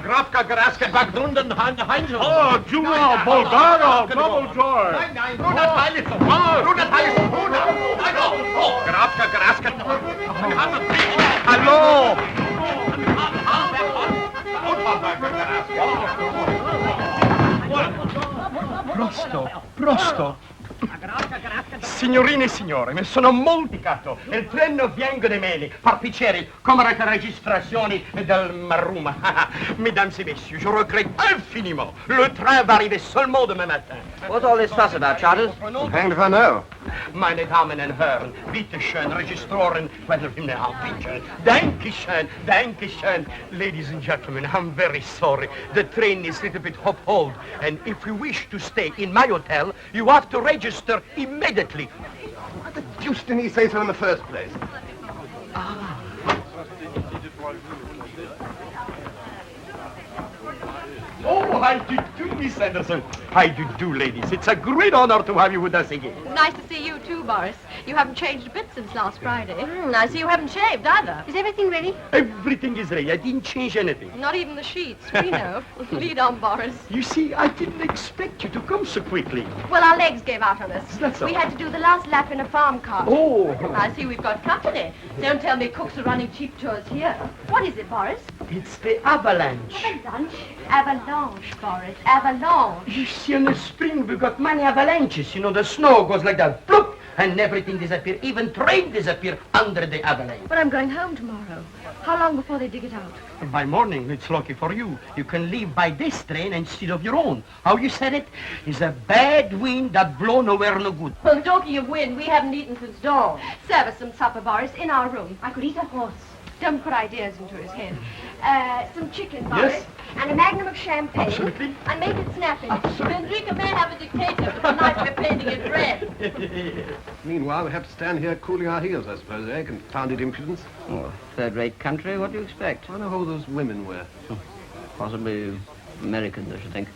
Grafka Grasket Bagdrunden Heinzel. Oh, Juma, Bulgara, double joy. Nein, Bruna Teilison. Bruna Teilison, Bruna. Oh, Grafka Grasket. Hallo. Prosto. Signorine e signori, mi sono molticato. Il treno vengo di meni, parpicieri, come le registrazioni del Maruma. Mesdames et messieurs, je regrette infiniment. Le train va arriver seulement demain matin. What's all this fuss about, Charters? Hanged if I know. Meine Damen und Herren, bitte schön, Registroren, bitte. Dankeschön, Dankeschön. Ladies and gentlemen, I'm very sorry. The train is a little bit hop-hold, and if you wish to stay in my hotel, you have to register immediately. What the deuce didn't he say so in the first place? Oh, how do you do, Miss Anderson? How do you do, ladies? It's a great honor to have you with us again. Nice to see you too, Boris. You haven't changed a bit since last Friday. I see you haven't shaved either. Is everything ready? Everything is ready. I didn't change anything. Not even the sheets. We know. Lead on, Boris. You see, I didn't expect you to come so quickly. Well, our legs gave out on us. That's all. We had to do the last lap in a farm car. Oh. I see we've got company. Don't tell me cooks are running cheap tours here. What is it, Boris? It's the avalanche. Avalanche? Avalanche, Boris. Avalanche. You see, in the spring, we got many avalanches. You know, the snow goes like that, plop, and everything disappears. Even train disappear under the avalanche. But I'm going home tomorrow. How long before they dig it out? By morning, it's lucky for you. You can leave by this train instead of your own. How you said it? It's a bad wind that blow nowhere no good. Well, talking of wind, we haven't eaten since dawn. Serve us some supper, Boris, in our room. I could eat a horse. Don't put ideas into his head. Some chicken, Boris. Yes. And a magnum of champagne. Absolutely. And make it snappy. Absolutely. Enrique may have a dictator, but tonight we're painting it red. Meanwhile, we have to stand here cooling our heels, I suppose, eh? Confounded impudence. Oh, third-rate country. What do you expect? I wonder who those women were. Possibly Americans, I should think.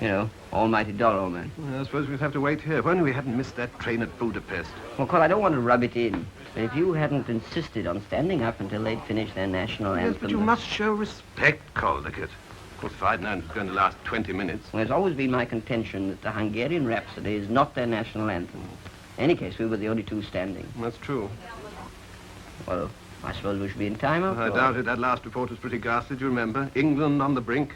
You know, almighty dollar, old man. Well, I suppose we'd have to wait here. If only we hadn't missed that train at Budapest. Well, Cole, I don't want to rub it in. But if you hadn't insisted on standing up until they'd finished their national anthem... Yes, but you must show respect, Caldecott. Of course, if I'd known it was going to last 20 minutes. Well, it's always been my contention that the Hungarian Rhapsody is not their national anthem. In any case, we were the only two standing. That's true. Well, I suppose we should be in time, after I all. doubt it. That last report was pretty ghastly, do you remember? England on the brink.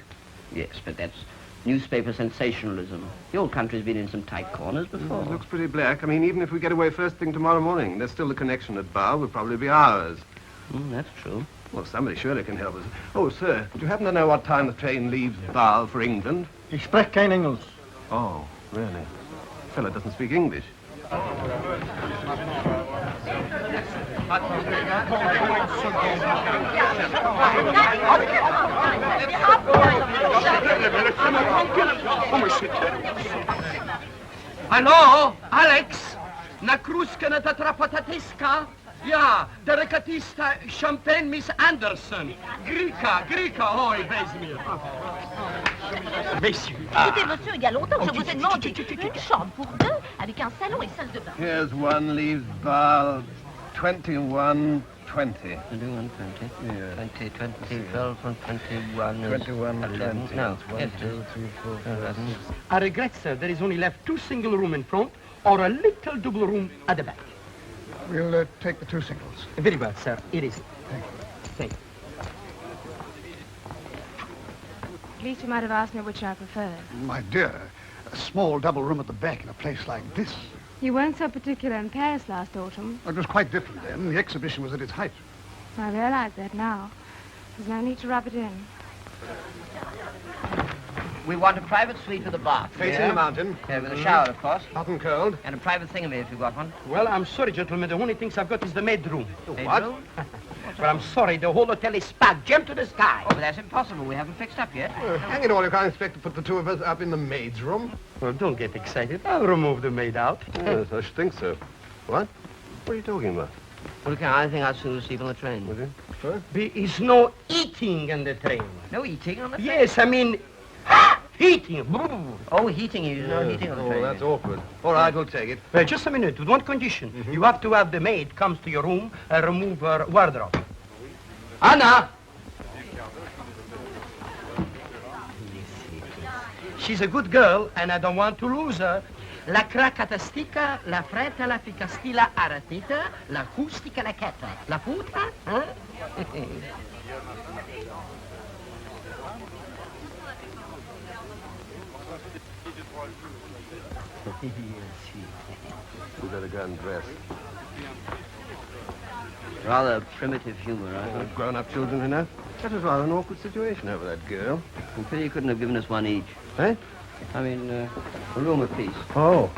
Yes, but that's newspaper sensationalism. The old country's been in some tight corners before. It looks pretty black. I mean, even if we get away first thing tomorrow morning, there's still the connection at Basel. Will probably be ours. That's true. Well, somebody surely can help us. Oh, sir, do you happen to know what time the train leaves Basel for England? Ich spreche kein Englisch. Oh, really? The fellow doesn't speak English. Hallo, Alex? Na kruska na tatrapatateska? Ja, der rekatista Champagne Miss Anderson. Grika, oi, Bezmir. Messieurs. Écoutez, monsieur, il y a longtemps que je vous ai demandé une chambre pour deux, avec un salon et salle de bain. Here's one leaves Basel 21:20. 21, 20, Yeah. 20, 20, 12, 21, 21, 11. 20. No, One, yes, 2, 3, 4, 5, 11. I regret, sir, there is only left 2 single rooms in front or a little double room at the back. We'll take the 2 singles. Very well, sir. It is. Thank you. Thank you. At least you might have asked me which I preferred. My dear, a small double room at the back in a place like this. You weren't so particular in Paris last autumn. It was quite different then. The exhibition was at its height. I realize that now. There's no need to rub it in. We want a private suite with a bath. Facing the mountain. Yeah, with a shower, of course. Hot and cold. And a private thingamy if you've got one. Well, I'm sorry, gentlemen. The only things I've got is the maid room. What? Bedroom? But I'm sorry, the whole hotel is packed, jammed to the sky. Oh, but that's impossible. We haven't fixed up yet. Hang it all, you can't expect to put the 2 of us up in the maid's room. Well, don't get excited. I'll remove the maid out. Yes, I should think so. What? What are you talking about? Well, I think I'll soon sleep on the train. Was it? What? There is no eating in the train. No eating on the train? Yes, I mean, heating. Oh, heating. There's no heating on the train. Oh, that's awkward. All right, we'll take it. Well, just a minute. With one condition. You have to have the maid comes to your room and remove her wardrobe. Anna! She's a good girl, and I don't want to lose her. La cracatastica, la fretta, la ficastilla aratita, la acustica, la chetta. La puta, huh? We better go and dress. Rather primitive humor, I think. Grown-up children, you know. That was rather an awkward situation over that girl. I'm pity you couldn't have given us one each. Eh? I mean, a room apiece. Oh.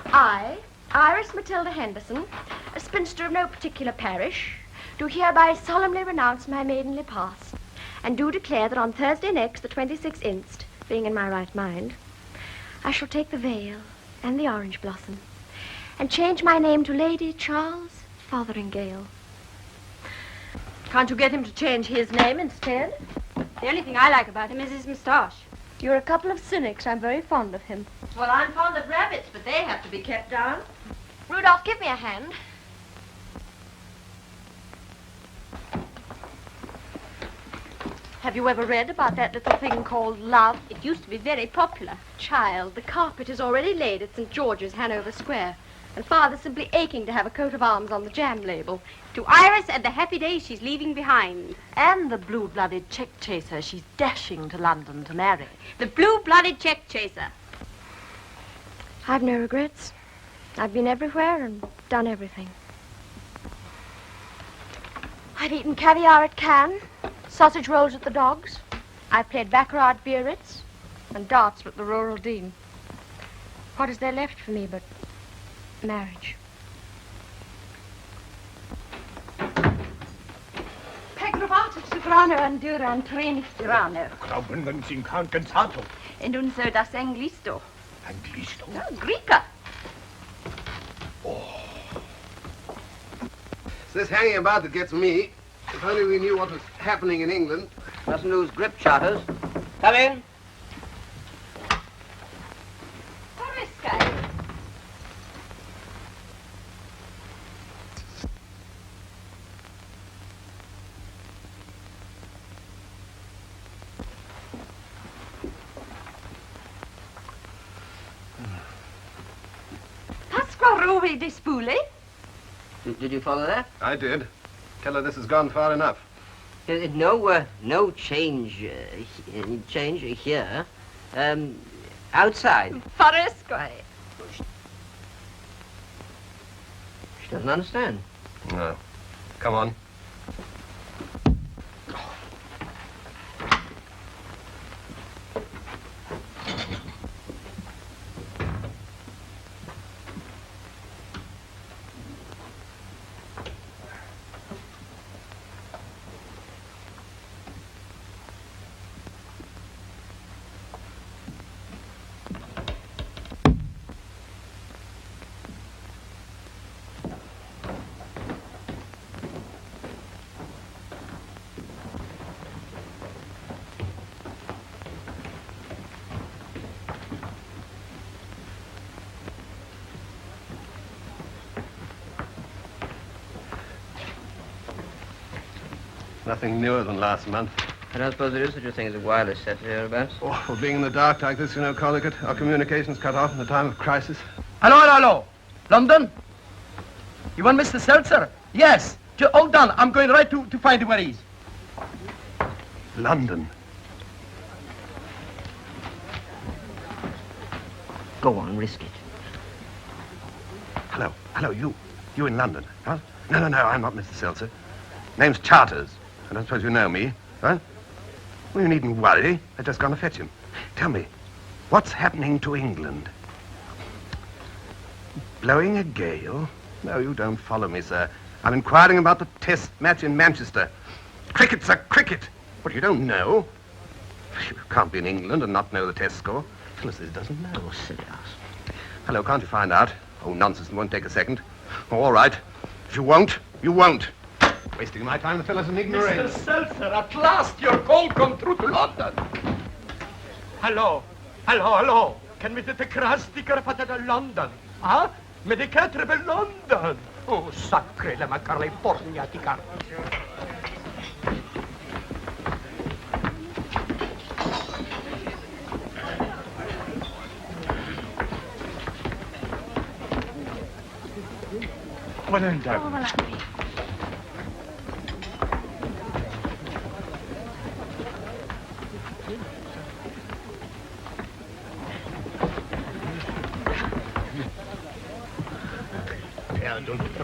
I, Iris Matilda Henderson, a spinster of no particular parish, do hereby solemnly renounce my maidenly past, and do declare that on Thursday next, the 26th inst., being in my right mind, I shall take the veil and the orange blossom, and change my name to Lady Charles Fotheringale. Can't you get him to change his name instead? The only thing I like about him is his moustache. You're a couple of cynics. I'm very fond of him. Well, I'm fond of rabbits, but they have to be kept down. Rudolph, give me a hand. Have you ever read about that little thing called love? It used to be very popular. Child, the carpet is already laid at St. George's, Hanover Square. And Father's simply aching to have a coat of arms on the jam label. To Iris and the happy days she's leaving behind. And the blue-blooded check chaser she's dashing to London to marry. The blue-blooded check chaser. I've no regrets. I've been everywhere and done everything. I've eaten caviar at Cannes, sausage rolls at the Dogs. I've played baccarat at Biarritz and darts with the Rural Dean. What is there left for me but marriage? Pegrovato, soprano, andura, and treni stirano. Glauben Sie kein cantato. Und unser das Anglisto. Anglisto? Greeker. It's this hanging about that gets me. If only we knew what was happening in England. Mustn't lose grip, Charters. Come in. Periscope. Pasquarove di Spule. Did you follow that? I did. Tell her this has gone far enough. No change here. Outside. Periscope. She doesn't understand. No. Come on. Nothing newer than last month. I don't suppose there is such a thing as a wireless set hereabouts. Oh, well, being in the dark like this, you know, Collicutt, our communications cut off in the time of crisis. Hello, hello, hello. London? You want Mr. Seltzer? Yes. Hold on. I'm going right to find where he is. London. Go on, risk it. Hello, you. You in London, huh? No, I'm not Mr. Seltzer. Name's Charters. I don't suppose you know me, huh? Well, you needn't worry. I've just gone to fetch him. Tell me, what's happening to England? Blowing a gale? No, you don't follow me, sir. I'm inquiring about the test match in Manchester. Cricket, sir, cricket. What, you don't know? You can't be in England and not know the test score. Phyllis doesn't know. Oh, silly ass. Hello, can't you find out? Oh, nonsense, it won't take a second. Oh, all right. If you won't, you won't. Wasting my time, the fellow's an ignoramus. Mr. Seltzer, at last your call come through to London. Hello. Can we take sticker patata London? Ah? Me de quatre per London. Oh, sacre la California tica. Well, then, Doug.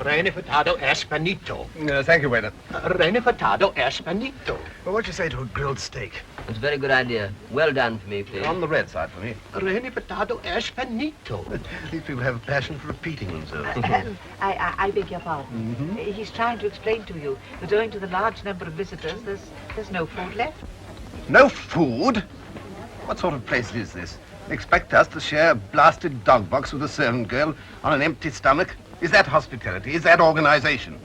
Rene Furtado Espanito. Thank you, waiter. Rene Furtado Espanito. Well, what do you say to a grilled steak? It's a very good idea. Well done for me, please. On the red side for me. Rene Furtado Espanito. These people have a passion for repeating themselves. I beg your pardon. He's trying to explain to you that owing to the large number of visitors, there's no food left. No food? What sort of place is this? Expect us to share a blasted dog box with a servant girl on an empty stomach? Is that hospitality? Is that organization?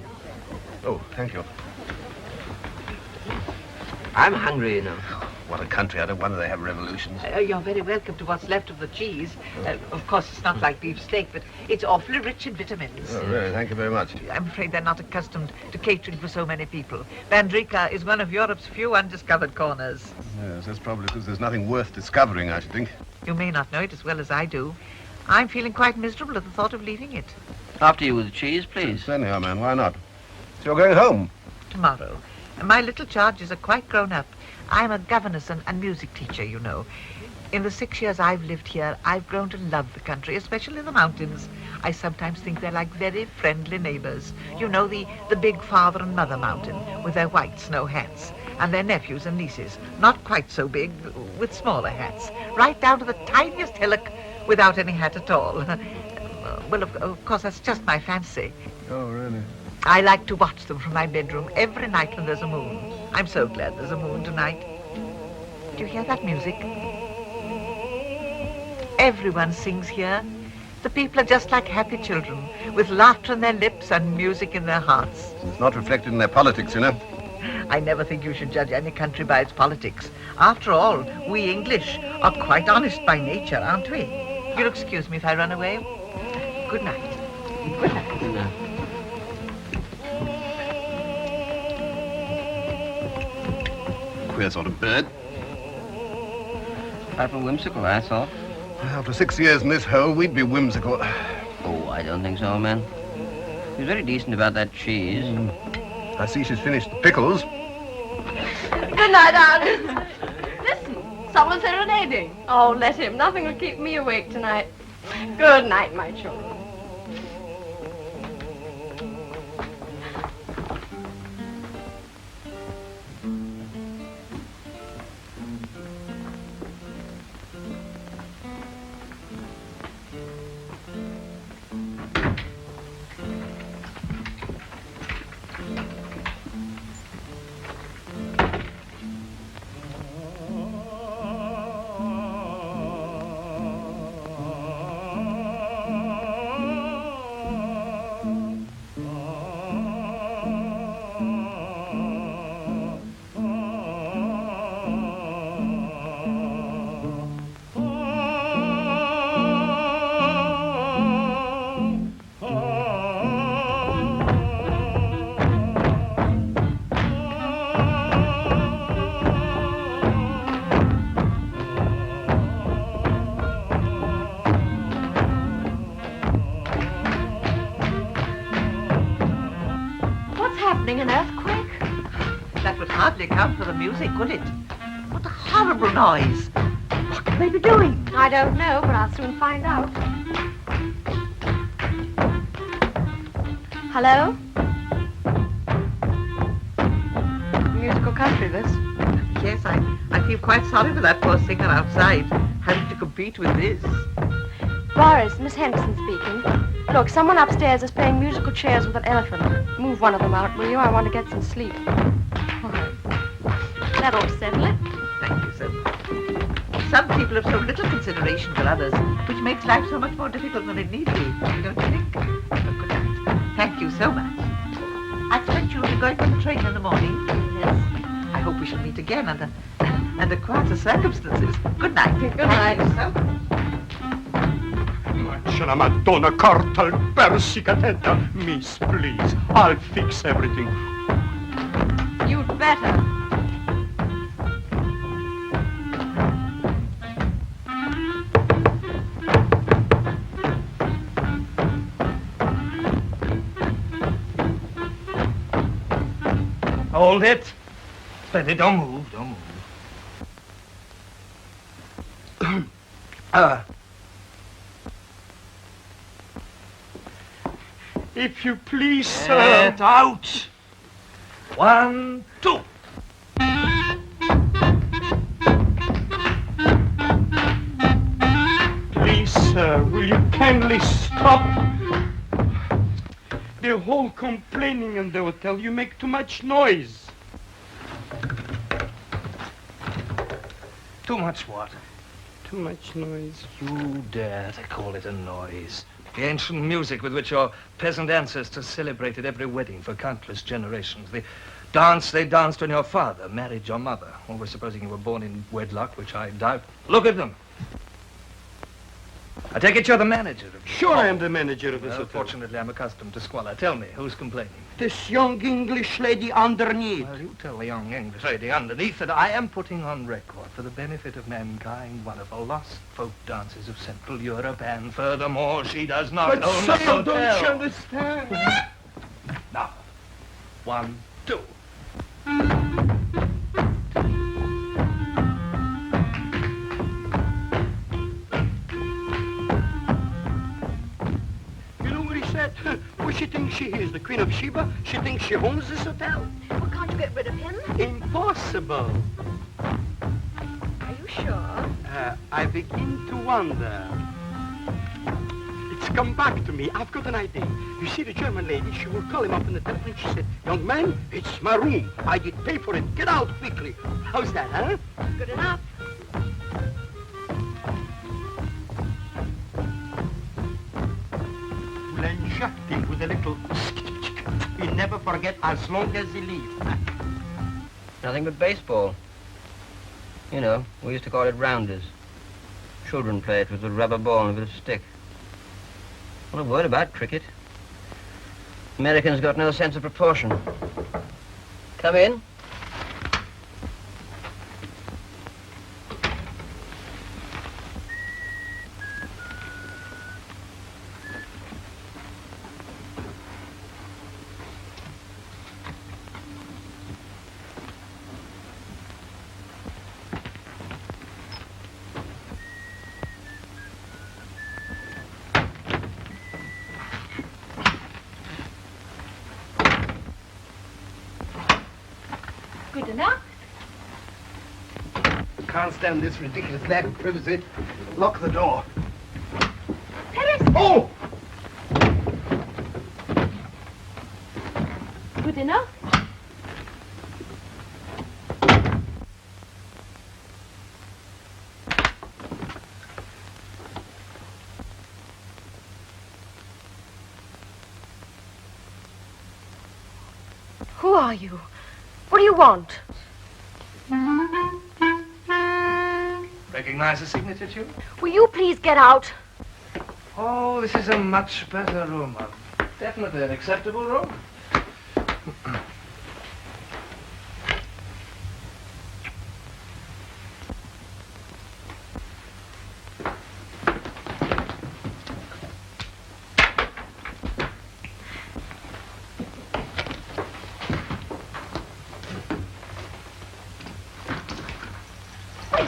Oh, thank you. I'm hungry, you know. What a country. I don't wonder they have revolutions. You're very welcome to what's left of the cheese. Of course, it's not like beef steak, but it's awfully rich in vitamins. Oh, really? Thank you very much. I'm afraid they're not accustomed to catering for so many people. Vandrika is one of Europe's few undiscovered corners. Yes, that's probably because there's nothing worth discovering, I should think. You may not know it as well as I do. I'm feeling quite miserable at the thought of leaving it. After you with the cheese, please. Certainly, man. Why not? So you're going home? Tomorrow. My little charges are quite grown up. I'm a governess and music teacher, you know. In the 6 years I've lived here, I've grown to love the country, especially the mountains. I sometimes think they're like very friendly neighbors. You know, the big father and mother mountain with their white snow hats, and their nephews and nieces, not quite so big, with smaller hats, right down to the tiniest hillock without any hat at all. Well, of course, that's just my fancy. Oh, really? I like to watch them from my bedroom every night when there's a moon. I'm so glad there's a moon tonight. Do you hear that music? Everyone sings here. The people are just like happy children, with laughter on their lips and music in their hearts. It's not reflected in their politics, you know. I never think you should judge any country by its politics. After all, we English are quite honest by nature, aren't we? You'll excuse me if I run away. Good night. Good night. No. Queer sort of bird. Rather whimsical, I thought. After 6 years in this hole, we'd be whimsical. Oh, I don't think so, man. He was very decent about that cheese. I see she's finished the pickles. Good night, Alice. Listen, someone's serenading. Oh, let him. Nothing will keep me awake tonight. Good night, my children. threatening an earthquake? That would hardly account for the music, would it? What a horrible noise. What can they be doing? I don't know, but I'll soon find out. Hello? Musical country, this. Yes, I feel quite sorry for that poor singer outside, having to compete with this. Boris, Miss Henderson speaking. Look, someone upstairs is playing musical chairs with an elephant. Move one of them out, will you? I want to get some sleep. All right. That ought to settle it. Thank you so much. Some people have so little consideration for others, which makes life so much more difficult than it need be, don't you think? Oh, good night. Thank you so much. I expect you'll be going on the train in the morning. Yes. I hope we shall meet again under quieter circumstances. Good night. Good night. Thank you so much. C'è la Madonna carta al persicatetta. Miss, please, I'll fix everything. You'd better. Hold it. Steady, don't move, don't move. If you please, sir. Get out. 1, 2. Please, sir, will you kindly stop? The whole complaining in the hotel, you make too much noise. Too much what? Too much noise. You dare to call it a noise. The ancient music with which your peasant ancestors celebrated every wedding for countless generations. The dance they danced when your father married your mother. Always supposing you were born in wedlock, which I doubt. Look at them. I take it you're the manager of the Sure, I am the manager of this Well, hotel. fortunately, I'm accustomed to squalor. Tell me, who's complaining? This young English lady underneath. Well, you tell the young English lady underneath that I am putting on record for the benefit of mankind one of the lost folk dances of Central Europe, and furthermore, she does not But own sir, the hotel. don't you understand? Now, 1, 2. You know what he said? What she thinks she is, the Queen of Sheba? She thinks she owns this hotel? Well, can't you get rid of him? Impossible. Are you sure? I begin to wonder. It's come back to me. I've got an idea. You see the German lady, she will call him up in the telephone. She said, young man, it's my room. I did pay for it. Get out quickly. How's that, huh? Good enough. We'll inject him with a little... He'll never forget as long as he lives. Nothing but baseball. You know, we used to call it rounders. Children play it with a rubber ball and a bit of stick. Not a word about cricket. Americans got no sense of proportion. Come in. Good enough. Can't stand this ridiculous lack of privacy. Lock the door. Paris! Oh! Good enough. Who are you? What do you want? Recognize the signature, tune? Will you please get out? Oh, this is a much better room. Definitely an acceptable room.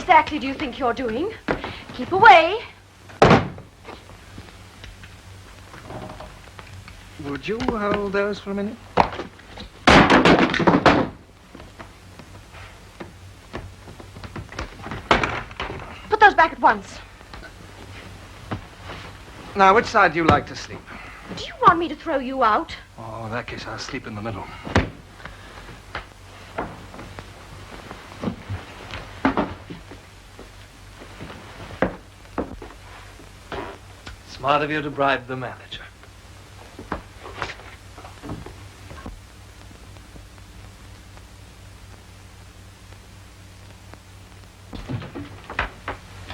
exactly do you think you're doing? Keep away. Would you hold those for a minute? Put those back at once. Now, which side do you like to sleep? Do you want me to throw you out? Oh, in that case, I'll sleep in the middle. Smart of you to bribe the manager.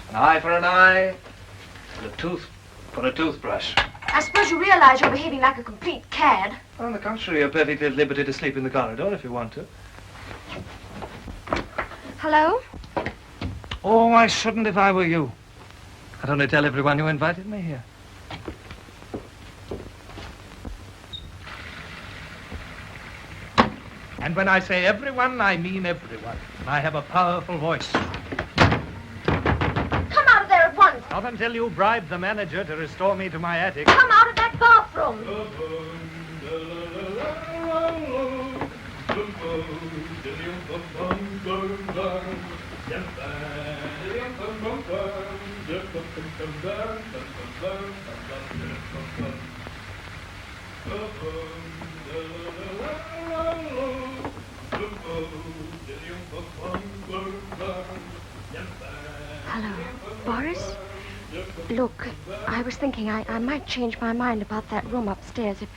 An eye for an eye, and a tooth for a toothbrush. I suppose you realize you're behaving like a complete cad. On the contrary, you're perfectly at liberty to sleep in the corridor if you want to. Hello? Oh, I shouldn't if I were you. I'd only tell everyone you invited me here. And when I say everyone, I mean everyone. I have a powerful voice. Come out of there at once. Not until you bribe the manager to restore me to my attic. Come out of that bathroom. Hello, Boris? Look, I was thinking I might change my mind about that room upstairs if...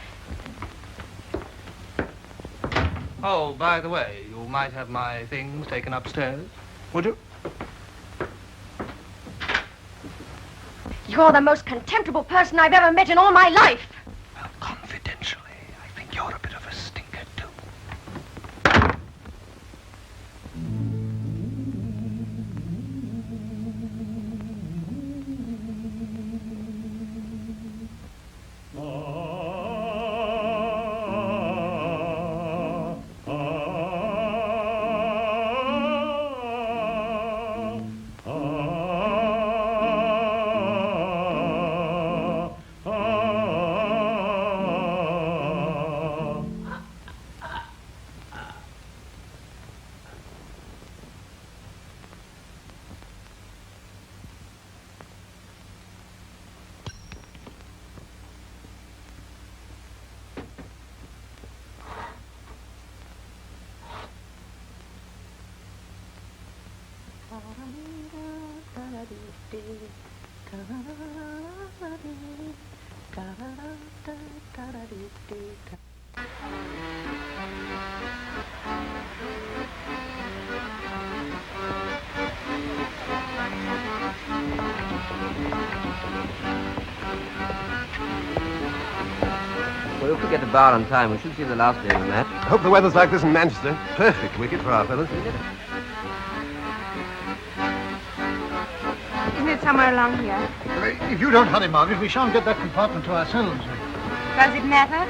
Oh, by the way, you might have my things taken upstairs. Would you? You're the most contemptible person I've ever met in all my life. Well, confidentially, I think you're a bit of a stinker, too. Well, if we get to bar on time, we should see the last day of the match. Hope the weather's like this in Manchester. Perfect wicket for our fellows. Isn't it somewhere along here? If you don't hurry, Margaret, we shan't get that compartment to ourselves. Does it matter?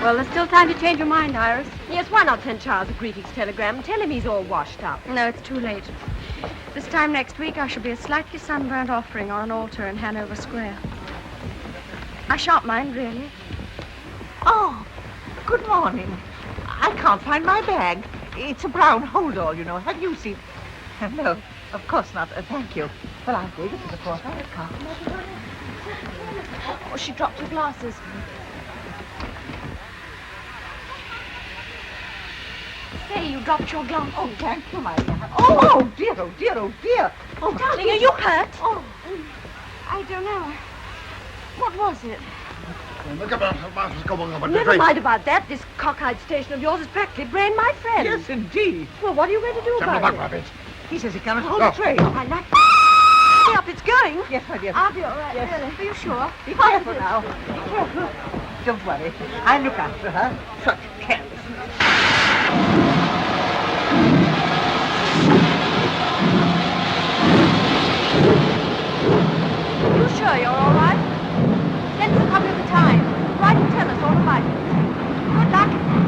Well, there's still time to change your mind, Iris. Yes, why not send Charles a greetings telegram and tell him he's all washed up? No, it's too late. This time next week, I shall be a slightly sunburnt offering on an altar in Hanover Square. I shan't mind, really. Oh, good morning. I can't find my bag. It's a brown hold-all, you know. Have you seen... No, of course not. Thank you. Well, I'll take it to the porter. I can't imagine. Oh, she dropped her glasses. Say, you dropped your glasses. Oh, thank you, my dear. Oh, dear, oh, dear, oh, dear. Oh, Darling, are you hurt? Oh, I don't know. What was it? Never mind about that. This cockeyed station of yours is practically brain my friend. yes, indeed. Well, what are you going to do about it? He says he cannot hold the train. I like... Hurry up, it's going. Yes, my dear. I'll be all right, Yes. really. Are you sure? Be careful now. Be careful. Don't worry. I'll look after her. Such carelessness. You sure you're all right? Send us a copy of the Times. Write and tell us all about it. Good luck.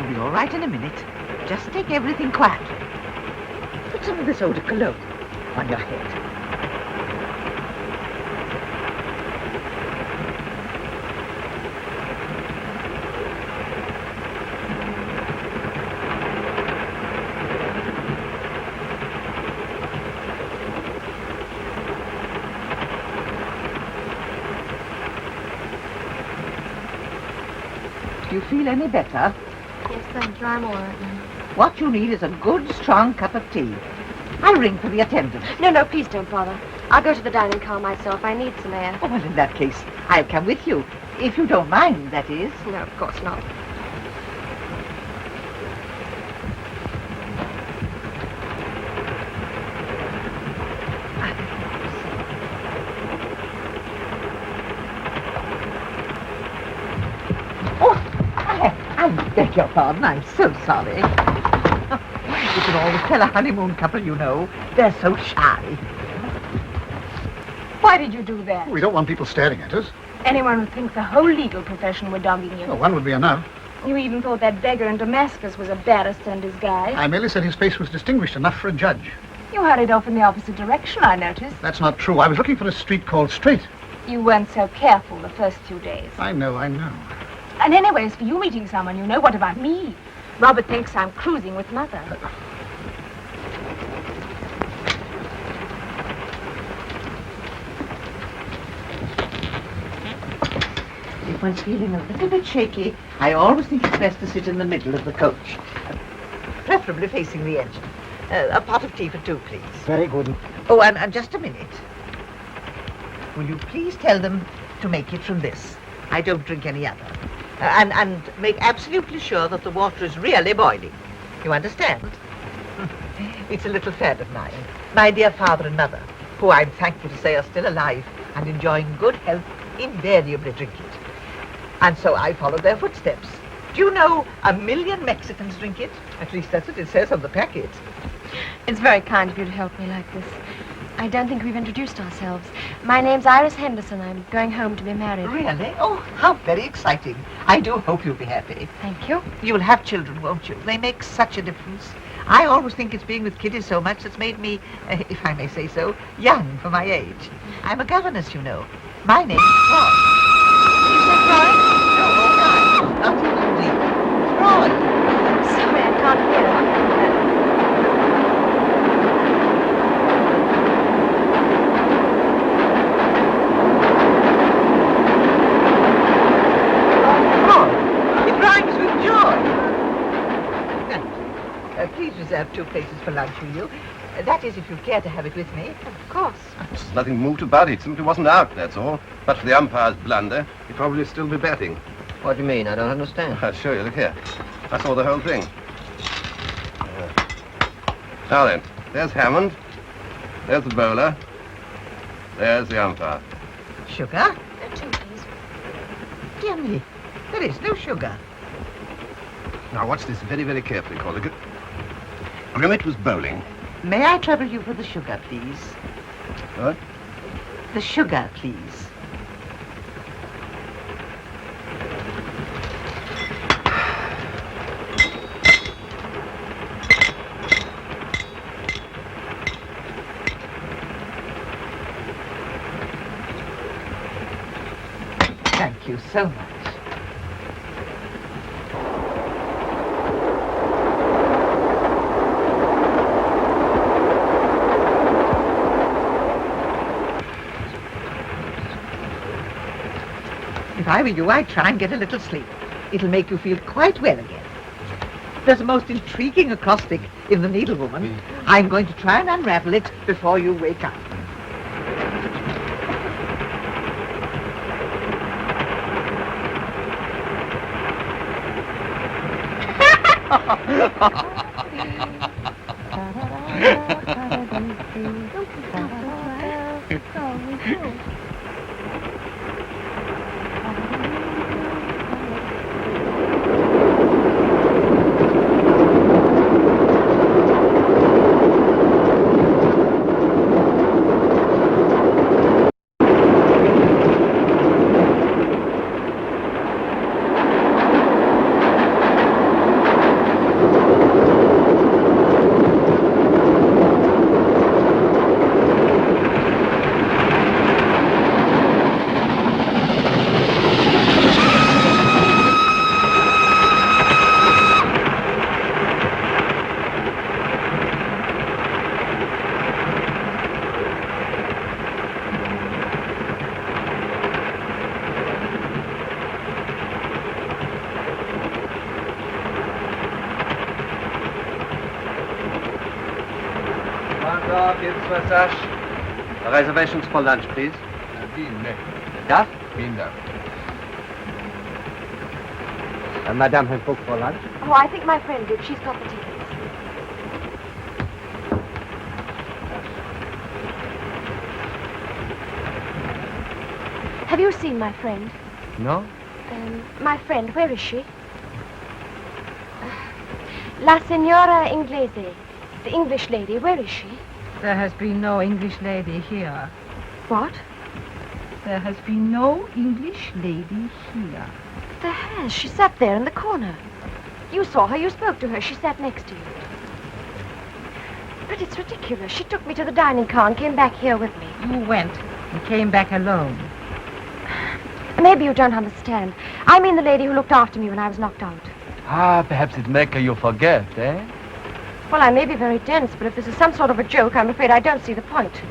You'll be all right in a minute. Just take everything quietly. Put some of this eau de cologne on your head. Do you feel any better? Yes, thank you. I'm all right now. What you need is a good, strong cup of tea. I'll ring for the attendant. No, please don't bother. I'll go to the dining car myself. I need some air. Oh, well, in that case, I'll come with you. If you don't mind, that is. No, of course not. I beg your pardon. I'm so sorry. You can always tell a honeymoon couple, you know. They're so shy. Why did you do that? We don't want people staring at us. Anyone would think the whole legal profession were dogging you. Well, one would be enough. You even thought that beggar in Damascus was a barrister in disguise. I merely said his face was distinguished enough for a judge. You hurried off in the opposite direction, I noticed. That's not true. I was looking for a street called Straight. You weren't so careful the first 2 days. I know. And anyways, for you meeting someone, you know, what about me? Robert thinks I'm cruising with Mother. If one's feeling a little bit shaky, I always think it's best to sit in the middle of the coach. Preferably facing the engine. A pot of tea for 2, please. Very good. Oh, and just a minute. Will you please tell them to make it from this? I don't drink any other. And make absolutely sure that the water is really boiling. You understand? It's a little fad of mine. My dear father and mother, who I'm thankful to say are still alive and enjoying good health, invariably drink it. And so I followed their footsteps. Do you know 1 million Mexicans drink it? At least that's what it says on the packet. It's very kind of you to help me like this. I don't think we've introduced ourselves. My name's Iris Henderson. I'm going home to be married. Really? Oh, how very exciting. I do hope you'll be happy. Thank you. You'll have children, won't you? They make such a difference. I always think it's being with kiddies so much that's made me, if I may say so, young for my age. I'm a governess, you know. My name's Troy. You said Troy? No, not Lindy. Troy. Sorry, I can't hear. It rhymes with joy. Please reserve 2 places for lunch, will you? That is, if you care to have it with me. Of course. There's nothing moved about it. Simply wasn't out, that's all. But for the umpire's blunder, he'd probably still be betting. What do you mean? I don't understand. I'll show you. Look here. I saw the whole thing. Now then, there's Hammond. There's the bowler. There's the umpire. Sugar? 2, please. Dear me, there is no sugar. Now watch this very, very carefully, Colligan. Grimmett was bowling. May I trouble you for the sugar, please? What? The sugar, please. Thank you so much. If I were you, I'd try and get a little sleep. It'll make you feel quite well again. There's a most intriguing acrostic in The Needlewoman. I'm going to try and unravel it before you wake up. Alors, geht's Massage? Reservations for lunch, please. Yeah? Madame has booked for lunch. Oh, I think my friend did. She's got the tickets. Have you seen my friend? No? My friend, where is she? La Signora Inglese, the English lady, where is she? There has been no English lady here. What? There has been no English lady here. There has. She sat there in the corner. You saw her, you spoke to her, she sat next to you. But it's ridiculous. She took me to the dining car and came back here with me. You went and came back alone. Maybe you don't understand. I mean the lady who looked after me when I was knocked out. Ah, perhaps it make you forget, eh? Well, I may be very dense, but if this is some sort of a joke, I'm afraid I don't see the point.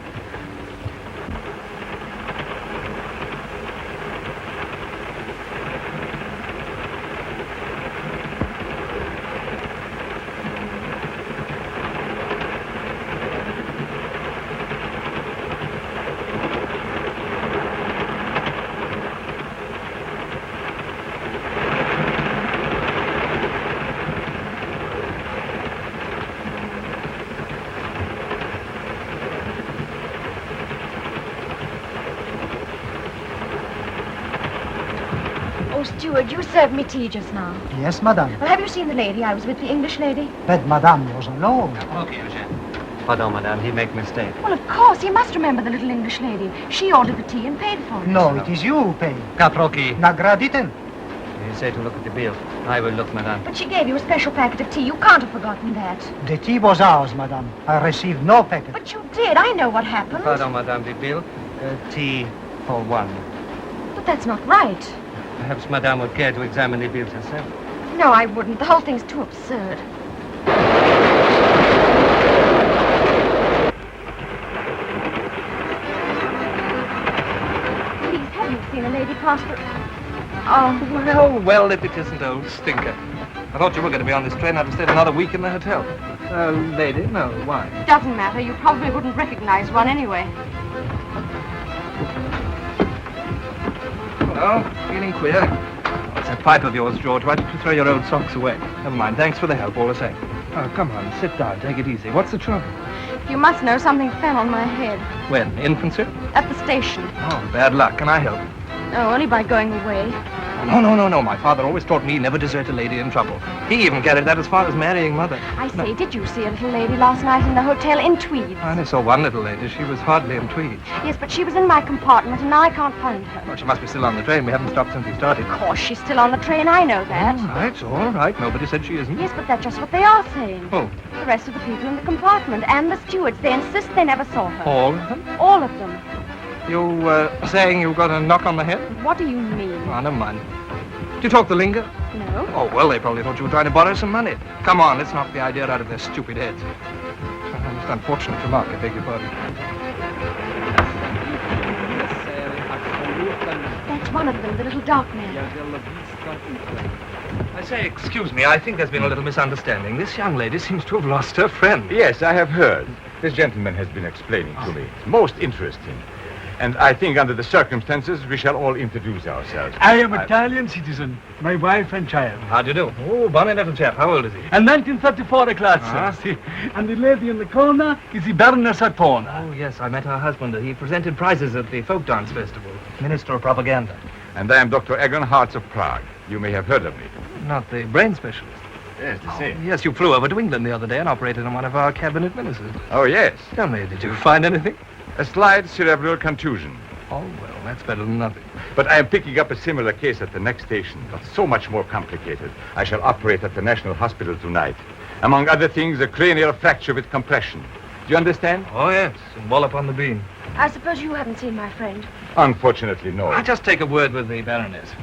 Oh, steward, you served me tea just now. Yes, madame. Well, have you seen the lady? I was with the English lady. But madame was alone. Okay, Eugène. Pardon, madame, he make mistake. Well, of course, he must remember the little English lady. She ordered the tea and paid for it. No, it is you who pay. Caproki. Nagraditen. You say to look at the bill. I will look, madame. But she gave you a special packet of tea. You can't have forgotten that. The tea was ours, madame. I received no packet. But you did. I know what happened. Pardon, madame, the bill. Tea for one. But that's not right. Perhaps madame would care to examine the bills herself. No, I wouldn't. The whole thing's too absurd. Please, have you seen a lady pass the... Oh, well, if it isn't old Stinker. I thought you were going to be on this train. I'd have stayed another week in the hotel. Lady? No, why? Doesn't matter. You probably wouldn't recognize one anyway. Well, feeling queer. What's that pipe of yours, George? Why did you throw your old socks away? Never mind. Thanks for the help, all the same. Oh, come on. Sit down. Take it easy. What's the trouble? You must know something fell on my head. When? Infancy? At the station. Oh, bad luck. Can I help? Oh, only by going away. No. My father always taught me never desert a lady in trouble. He even carried that as far as marrying mother. I say, did you see a little lady last night in the hotel in tweeds? I only saw one little lady. She was hardly in tweeds. Yes, but she was in my compartment, and now I can't find her. Well, she must be still on the train. We haven't stopped since we started. Of course, she's still on the train. I know that. All right. Nobody said she isn't. Yes, but that's just what they are saying. Oh. The rest of the people in the compartment and the stewards, they insist they never saw her. All of them? All of them. You, saying you got a knock on the head? What do you mean? Oh, never mind. Do you talk the lingo? No. Oh, well, they probably thought you were trying to borrow some money. Come on, let's knock the idea out of their stupid heads. Most unfortunate remark, I beg your pardon. That's one of them, the little dark man. I say, excuse me, I think there's been a little misunderstanding. This young lady seems to have lost her friend. Yes, I have heard. This gentleman has been explaining to me. It's most interesting. And I think under the circumstances, we shall all introduce ourselves. I am Italian citizen, my wife and child. How do you do? Oh, bonny little chap. How old is he? And 1934 class, sir. And the lady in the corner is the Baroness Artona. Oh, yes, I met her husband. He presented prizes at the Folk Dance Festival. Minister of Propaganda. And I am Dr. Egon Hartz of Prague. You may have heard of me. Not the brain specialist. Yes, the same. Yes, you flew over to England the other day and operated on one of our cabinet ministers. Oh, yes. Tell me, did you find anything? A slight cerebral contusion. Oh, well, that's better than nothing. But I am picking up a similar case at the next station, but so much more complicated. I shall operate at the National Hospital tonight. Among other things, a cranial fracture with compression. Do you understand? Oh, yes, and wallop on the bean. I suppose you haven't seen my friend. Unfortunately, no. I'll just take a word with the Baroness.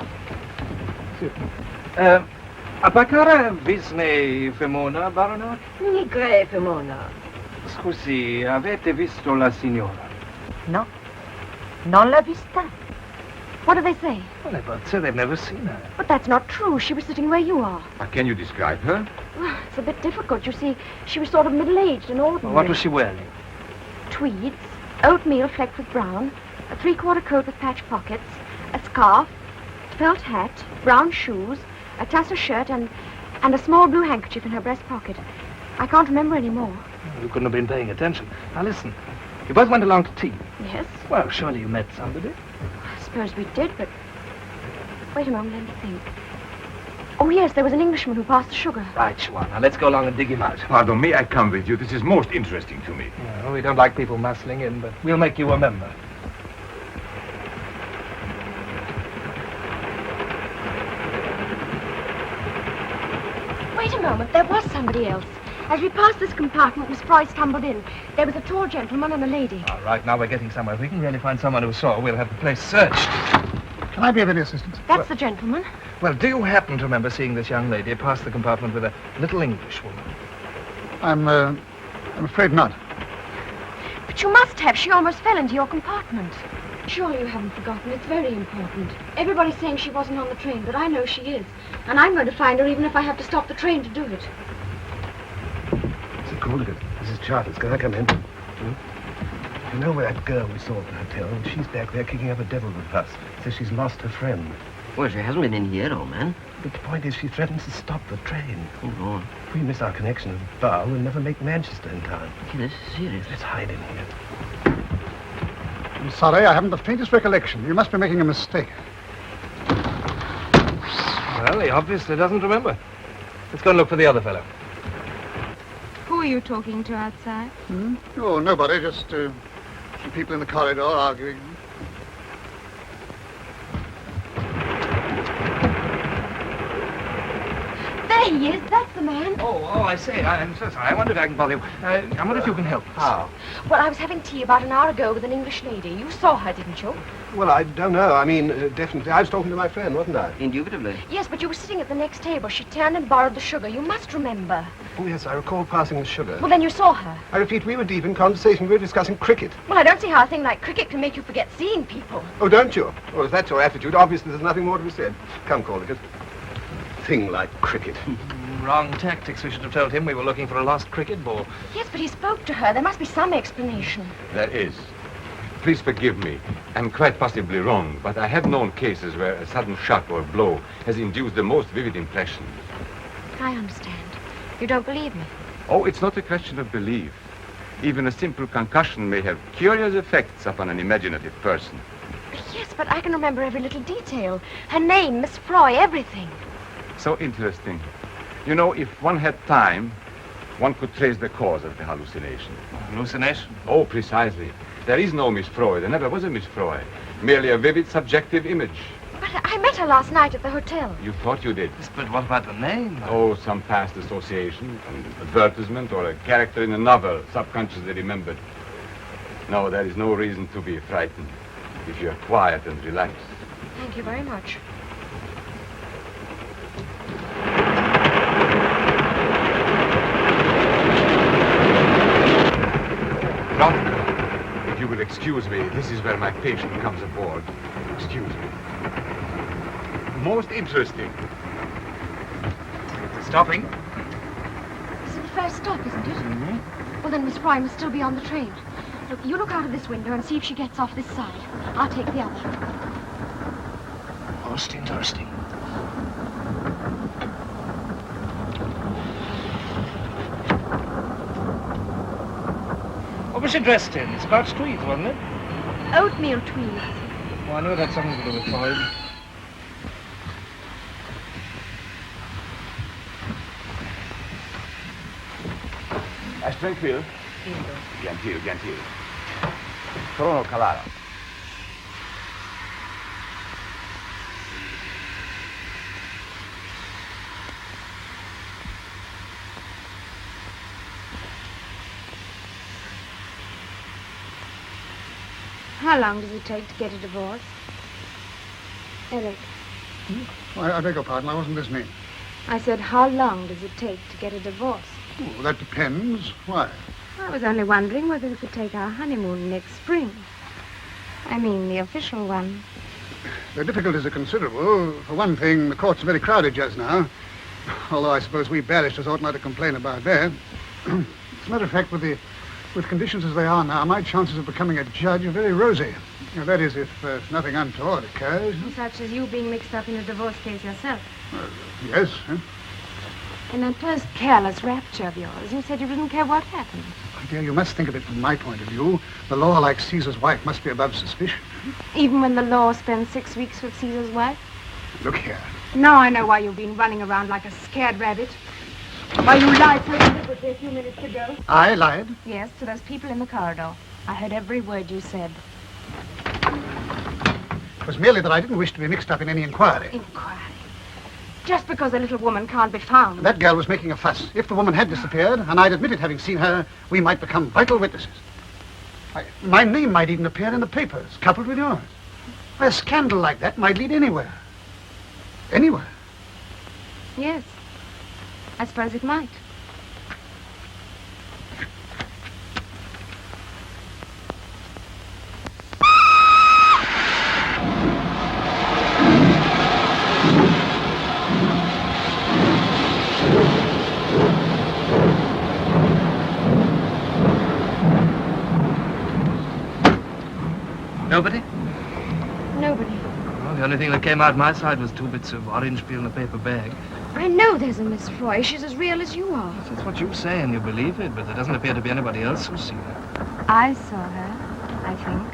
Apakara visne femona, baronet? Nigre femona. Scusi, avete visto la signora? No. Non l'ha vista. What do they say? Well, they both say they've never seen her. But that's not true. She was sitting where you are. Can you describe her? Well, it's a bit difficult. You see, she was sort of middle-aged and ordinary. Well, what was she wearing? tweeds, oatmeal flecked with brown, a 3/4 coat with patch pockets, a scarf, felt hat, brown shoes, a tassel shirt, and a small blue handkerchief in her breast pocket. I can't remember any more. You couldn't have been paying attention. Now listen, you both went along to tea. Yes? Well, surely you met somebody. I suppose we did, but... Wait a moment, let me think. Oh, yes, there was an Englishman who passed the sugar. Right, Schwan. Now let's go along and dig him out. Pardon, may I come with you? This is most interesting to me. Well, we don't like people muscling in, but we'll make you a member. Wait a moment, there was somebody else. As we passed this compartment, Miss Froy stumbled in. There was a tall gentleman and a lady. All right, now we're getting somewhere. If we can really find someone who saw, we'll have the place searched. Can I be of any assistance? That's the gentleman. Well, do you happen to remember seeing this young lady pass the compartment with a little English woman? I'm afraid not. But you must have. She almost fell into your compartment. Surely you haven't forgotten. It's very important. Everybody's saying she wasn't on the train, but I know she is. And I'm going to find her even if I have to stop the train to do it. Mr. Calderwood, Mrs. Charters, can I come in? You know where that girl we saw at the hotel? She's back there kicking up a devil with us. Says she's lost her friend. Well, she hasn't been in yet, old man. But the point is she threatens to stop the train. Oh, go on. If we miss our connection with Bow, we'll never make Manchester in time. Okay, this is serious. Let's hide in here. I'm sorry, I haven't the faintest recollection. You must be making a mistake. Well, he obviously doesn't remember. Let's go and look for the other fellow. Who are you talking to outside? Oh, nobody, just some people in the corridor arguing. There he is. That's the man. Oh, I say. I'm so sorry. I wonder if I can bother you. I wonder if you can help us. How? Well, I was having tea about an hour ago with an English lady. You saw her, didn't you? Well, I don't know. I mean, definitely. I was talking to my friend, wasn't I? Indubitably. Yes, but you were sitting at the next table. She turned and borrowed the sugar. You must remember. Oh, yes, I recall passing the sugar. Well, then you saw her. I repeat, we were deep in conversation. We were discussing cricket. Well, I don't see how a thing like cricket can make you forget seeing people. Oh, don't you? Well, if that's your attitude, obviously there's nothing more to be said. Come, Calderwood. Thing like cricket. Wrong tactics. We should have told him we were looking for a lost cricket ball. Yes, but he spoke to her. There must be some explanation. There is. Please forgive me. I'm quite possibly wrong, but I have known cases where a sudden shock or blow has induced the most vivid impression. I understand. You don't believe me? Oh, it's not a question of belief. Even a simple concussion may have curious effects upon an imaginative person. Yes, but I can remember every little detail. Her name, Miss Froy, everything. So interesting. You know, if one had time, one could trace the cause of the hallucination. Hallucination? Oh, precisely. There is no Miss Froy. There never was a Miss Froy. Merely a vivid, subjective image. But I met her last night at the hotel. You thought you did. Yes, but what about the name? Oh, some past association, an advertisement, or a character in a novel, subconsciously remembered. No, there is no reason to be frightened if you are quiet and relaxed. Thank you very much. If you will excuse me, this is where my patient comes aboard. Excuse me. Most interesting. Stopping? This is the first stop, isn't it? Well, then Miss Froy must still be on the train. Look, you look out of this window and see if she gets off this side. I'll take the other. Most interesting. What was she dressed in? It's about tweeds, wasn't it? Oatmeal tweeds. Oh, I knew it had something to do with Freud. Tranquil. Gentil. Crono calaro. How long does it take to get a divorce? Eric, I beg your pardon, I wasn't listening. I said, how long does it take to get a divorce? Oh, that depends. Why? I was only wondering whether we could take our honeymoon next spring. I mean, the official one. The difficulties are considerable. For one thing, the courts are very crowded just now. Although I suppose we barristers ought not to complain about that. As a matter of fact, with the With conditions as they are now, my chances of becoming a judge are very rosy. Now, that is, if nothing untoward occurs. Such as you being mixed up in a divorce case yourself. Yes. In that first careless rapture of yours, you said you didn't care what happened. My dear, you must think of it from my point of view. The law, like Caesar's wife, must be above suspicion. Even when the law spends 6 weeks with Caesar's wife? Look here. Now I know why you've been running around like a scared rabbit. Why you lied so deliberately a few minutes ago. I lied? Yes, to those people in the corridor. I heard every word you said. It was merely that I didn't wish to be mixed up in any inquiry. Inquiry? Just because a little woman can't be found. That girl was making a fuss. If the woman had disappeared, and I'd admitted having seen her, we might become vital witnesses. My name might even appear in the papers, coupled with yours. A scandal like that might lead anywhere. Anywhere. Yes. I suppose it might. Nobody? Nobody. Well, the only thing that came out my side was 2 bits of orange peel in a paper bag. I know there's a Miss Froy. She's as real as you are. That's what you say, and you believe it, but there doesn't appear to be anybody else who's seen her. I saw her, I think.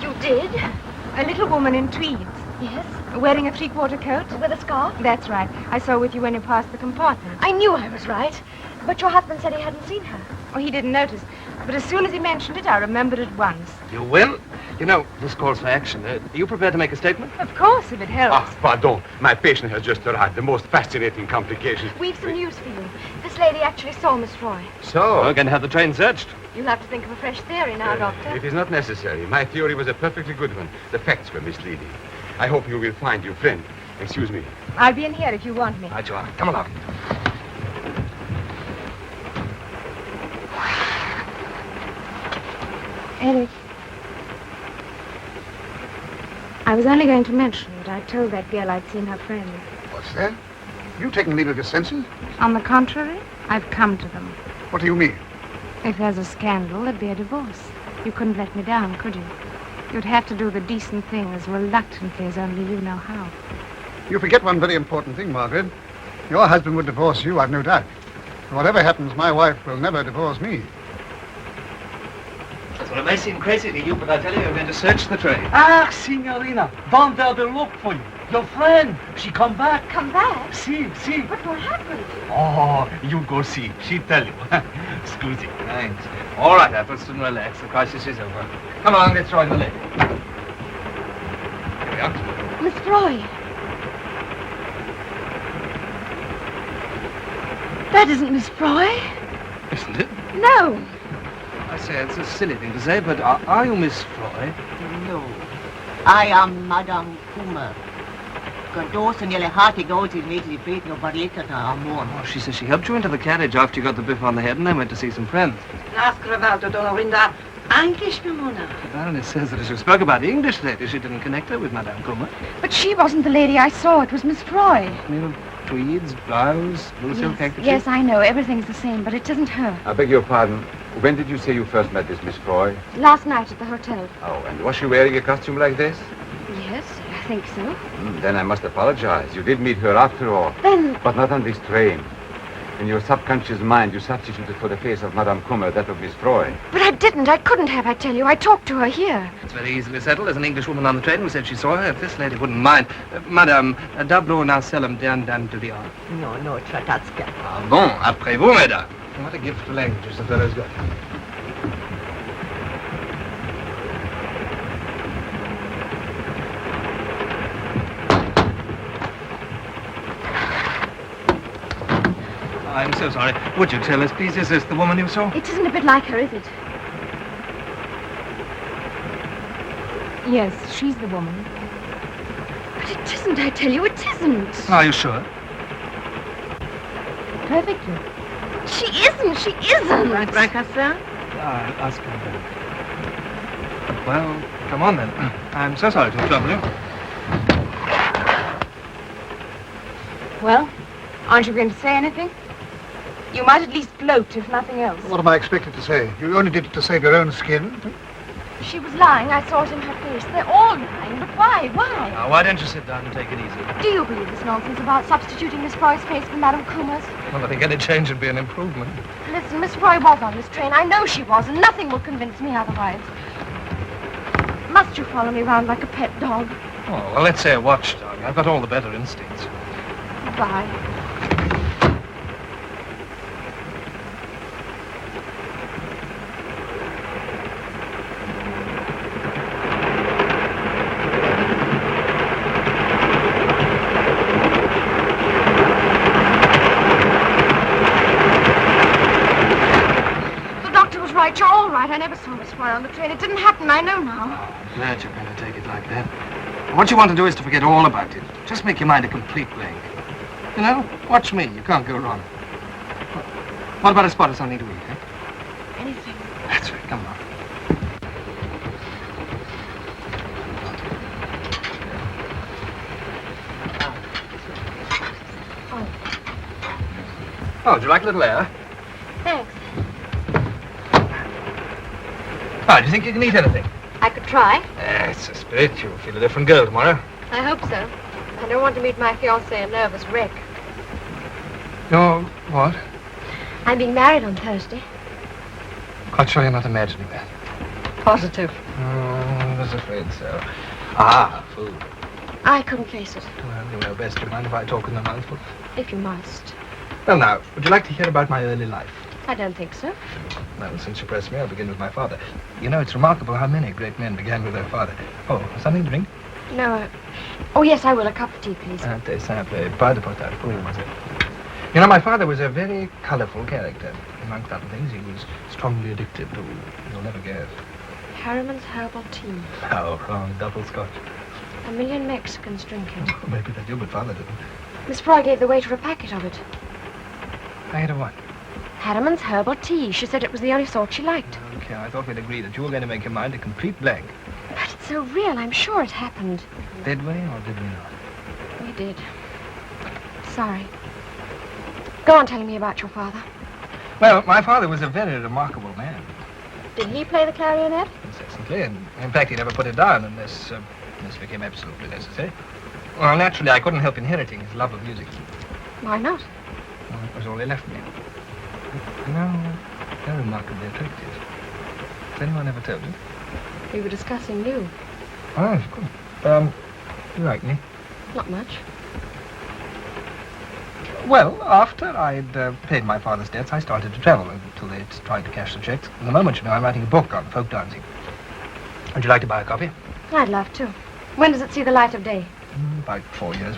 You did? A little woman in tweeds. Yes? Wearing a 3/4 coat? With a scarf? That's right. I saw with you when you passed the compartment. I knew I was right. But your husband said he hadn't seen her. Oh, he didn't notice. But as soon as he mentioned it, I remembered at once. You will? You know, this calls for action. Are you prepared to make a statement? Of course, if it helps. Ah, pardon. My patient has just arrived. The most fascinating complications. We've some news for you. This lady actually saw Miss Froy. So? We're going to have the train searched. You'll have to think of a fresh theory now, Doctor. It is not necessary. My theory was a perfectly good one. The facts were misleading. I hope you will find your friend. Excuse me. I'll be in here if you want me. Right, you are. Come along. Eric, I was only going to mention that I told that girl I'd seen her friend. What's that? You taken leave of your senses? On the contrary, I've come to them. What do you mean? If there's a scandal, there'd be a divorce. You couldn't let me down, could you? You'd have to do the decent thing as reluctantly as only you know how. You forget one very important thing, Margaret. Your husband would divorce you, I've no doubt. Whatever happens, my wife will never divorce me. Well, it may seem crazy to you, but I tell you, we're going to search the train. Ah, signorina, down there they look for you. Your friend, she come back. Come back? See. But what happened? Oh, you go see. She tell you. Scusi. Thanks. All right, Appleton, relax. The crisis is over. Come on, let's join the lady. Here we are. Miss Froy. That isn't Miss Froy. Isn't it? No. I say, it's a silly thing to say, but are you Miss Froy? No. I am Madame Kummer. Godorsen gäller hartig åt i lite bit och bara lite av morgon. Oh, she says she helped you into the carriage after you got the biff on the head and then went to see some friends. Naskravalto donorinda English memona. The Baroness says that as you spoke about English lady, she didn't connect her with Madame Kummer. But she wasn't the lady I saw. It was Miss Froy. Tweeds, blouse, blue silk handkerchief. Yes, I know. Everything's the same, but it isn't her. I beg your pardon. When did you say you first met this Miss Froy? Last night at the hotel. Oh, and was she wearing a costume like this? Yes, I think so. Then I must apologize. You did meet her after all. Then... But not on this train. In your subconscious mind, you substituted for the face of Madame Kummer that of Miss Froy. But I didn't. I couldn't have, I tell you. I talked to her here. It's very easily settled. There's an Englishwoman on the train who said she saw her. If this lady wouldn't mind. Madame, d'abord now seldom dan to the art. No, Tratatska. Ah bon, après vous, mesdames. What a gift for languages the fellow's got. I'm so sorry. Would you tell us, please, is this the woman you saw? It isn't a bit like her, is it? Yes, she's the woman. But it isn't, I tell you, it isn't. Are you sure? Perfectly. She isn't. Right, Brancassin? I'll ask her. Well, come on then. I'm so sorry to trouble you. Well, aren't you going to say anything? You might at least gloat, if nothing else. What am I expected to say? You only did it to save your own skin. She was lying. I saw it in her face. They're all lying. But why? Why? Now, why don't you sit down and take it easy? Do you believe this nonsense about substituting Miss Froy's face for Madame Coomer's? Well, I think any change would be an improvement. Listen, Miss Froy was on this train. I know she was, and nothing will convince me otherwise. Must you follow me around like a pet dog? Oh, well, let's say a watchdog. I've got all the better instincts. Goodbye. Right, you're all right. I never saw Miss Froy on the train. It didn't happen, I know now. I'm glad you're going to take it like that. What you want to do is to forget all about it. Just make your mind a complete blank. You know, watch me. You can't go wrong. What about a spot of something to eat, eh? Anything. That's right. Come on. Oh, would you like a little air? Thanks. Oh, do you think you can eat anything? I could try. It's a spirit. You'll feel a different girl tomorrow. I hope so. I don't want to meet my fiancé a nervous wreck. You're what? I'm being married on Thursday. Quite sure you're not imagining that. Positive. Oh, I was afraid so. Ah, food. I couldn't face it. Well, you know best. Do you mind if I talk in a mouthful? If you must. Well, now, would you like to hear about my early life? I don't think so. Well, since you pressed me, I'll begin with my father. You know, it's remarkable how many great men began with their father. Oh, something to drink? No. Oh, yes, I will. A cup of tea, please. T'es simple. Pas de portage. Oui, mademoiselle. You know, my father was a very colorful character. Amongst other things, he was strongly addicted to, you'll never guess. Harriman's herbal tea. Oh, wrong. Double scotch. 1 million Mexicans drink it. Oh, maybe they do, but father didn't. Miss Froy gave the waiter a packet of it. Packet of what? Harriman's herbal tea. She said it was the only sort she liked. Okay, I thought we'd agree that you were going to make your mind a complete blank. But it's so real. I'm sure it happened. Did we or did we not? We did. Sorry. Go on telling me about your father. Well, my father was a very remarkable man. Did he play the clarionet? Incessantly, and in fact, he never put it down unless this became absolutely necessary. Well, naturally, I couldn't help inheriting his love of music. Why not? Well, it was all he left me. You know, they're remarkably attractive. Has anyone ever told you? We were discussing you. Oh, of course. You like me? Not much. Well, after I'd paid my father's debts, I started to travel until they'd tried to cash the checks. At the moment, you know, I'm writing a book on folk dancing. Would you like to buy a copy? I'd love to. When does it see the light of day? About 4 years.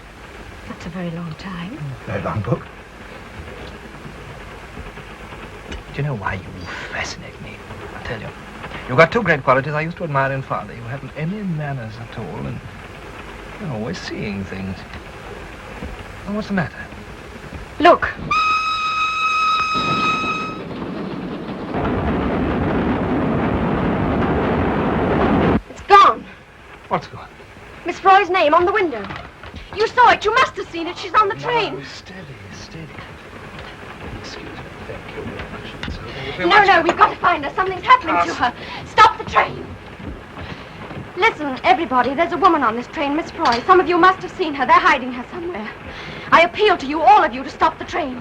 That's a very long time. Very long book. Do you know why you fascinate me? I'll tell you. You've got two great qualities I used to admire in father. You haven't any manners at all, and you're always seeing things. Well, what's the matter? Look. It's gone. What's gone? Miss Froy's name on the window. You saw it. You must have seen it. She's on the train. No, steady. Excuse me. Thank you very much. No, we've got to find her. Something's happening to her. Stop the train. Listen, everybody, there's a woman on this train, Miss Froy. Some of you must have seen her. They're hiding her somewhere. I appeal to you, all of you, to stop the train.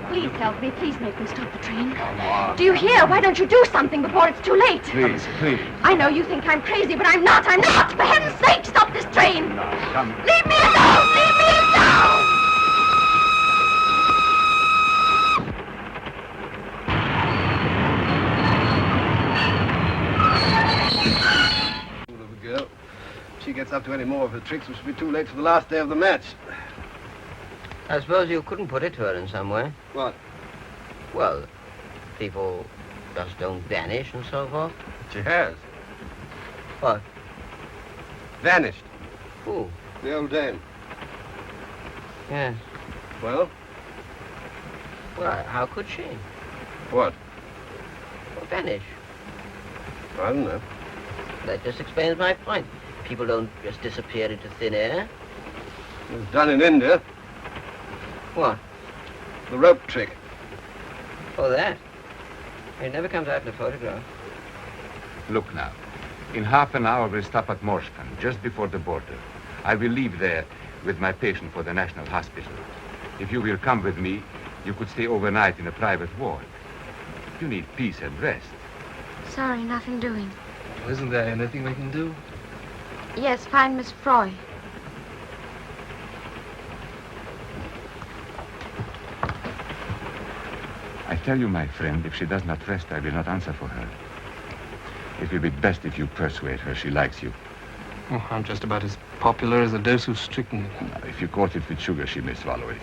Please help me. Please make them stop the train. Come on. Do you hear? Why don't you do something before it's too late? Please. I know you think I'm crazy, but I'm not. For heaven's sake, stop this train. No, come. Leave me alone. Leave me alone. Girl. If she gets up to any more of her tricks, we should be too late for the last day of the match. I suppose you couldn't put it to her in some way. What? Well, people just don't vanish and so forth. She has. What? Vanished. Who? The old dame. Yes. Well? Well, how could she? What? Well, vanish. I don't know. That just explains my point. People don't just disappear into thin air. It was done in India. What? The rope trick. Oh, that? It never comes out in a photograph. Look now. In half an hour, we'll stop at Morskan, just before the border. I will leave there with my patient for the National Hospital. If you will come with me, you could stay overnight in a private ward. You need peace and rest. Sorry, nothing doing. Isn't there anything we can do? Yes, find Miss Froy. I tell you, my friend, if she does not rest, I will not answer for her. It will be best if you persuade her she likes you. Oh, I'm just about as popular as a dose of strychnine. Now, if you coat it with sugar, she may swallow it.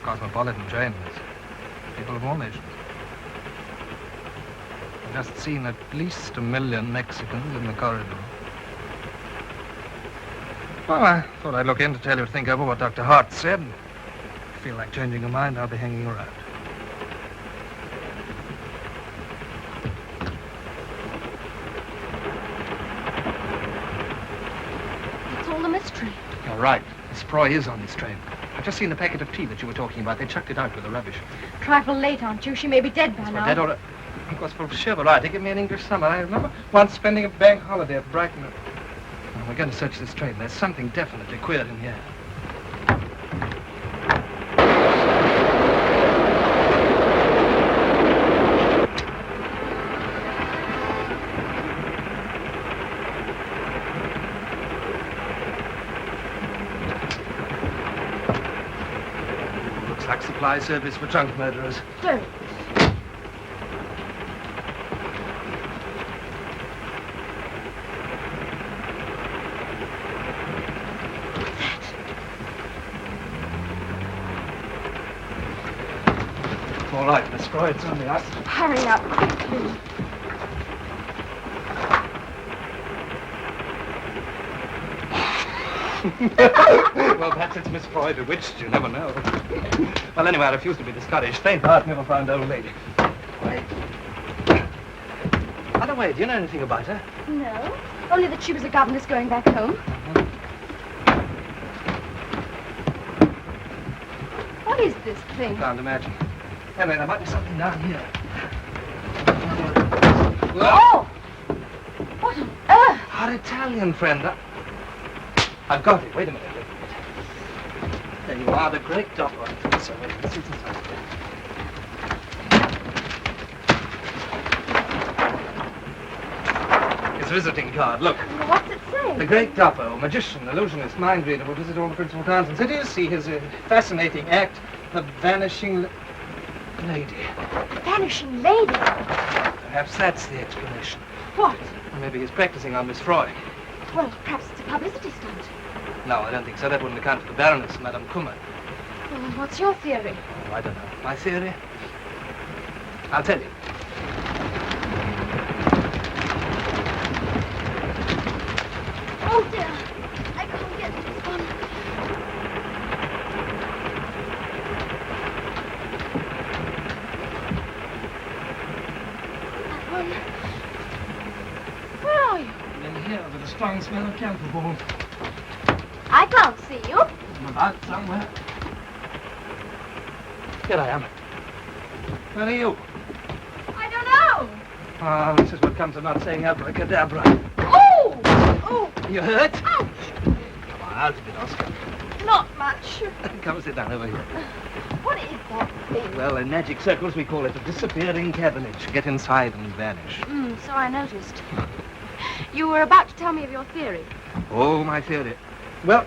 Cosmopolitan train with people of all nations. I've just seen at least 1 million Mexicans in the corridor. Well, I thought I'd look in to tell you to think over what Dr. Hart said. If you feel like changing your mind, I'll be hanging around. It's all a mystery. You're right. Miss Froy is on this train. I've just seen the packet of tea that you were talking about. They chucked it out with the rubbish. Trifle late, aren't you? She may be dead by now. Dead or... Of course, for sure, right. They give me an English summer. I remember once spending a bank holiday at Brighton. Well, we're going to search this train. There's something definitely queer in here. Looks like supply service for drunk murderers. Don't. All right, Miss Froy, it's only us. Hurry up, quickly. Well, perhaps it's Miss Froy bewitched, you never know. Well, anyway, I refuse to be discouraged. Faint heart never found old lady. Wait. By the way, do you know anything about her? No, only that she was a governess going back home. What is this thing? Can't imagine. Anyway, there might be something down here. Oh! What on earth? Our Italian friend. I've got it. Wait a minute. There you are, the great dopper. So, let's see what's inside. His visiting card, look. What's it say? The great dopper, magician, illusionist, mind reader, will visit all the principal towns and cities, see his fascinating act, The Vanishing Lady. Vanishing Lady? Perhaps that's the explanation. What? Or maybe he's practicing on Miss Froy. Well, perhaps it's a publicity stunt. No, I don't think so. That wouldn't account for the Baroness, Madame Kummer. Well, then what's your theory? Oh, I don't know. My theory? I'll tell you. Oh, dear. I can't get this one. That one. Where are you? In here with a strong smell of camphor balls. I can't see you. I'm about somewhere. Here I am. Where are you? I don't know. Ah, this is what comes of not saying abracadabra. Oh! Oh! You hurt? Ouch! Come on, I'll give it, Oscar. Not much. Come sit down over here. What is that thing? Well, in magic circles, we call it a disappearing cabbage. Get inside and vanish. So I noticed. You were about to tell me of your theory. Oh, my theory. Well,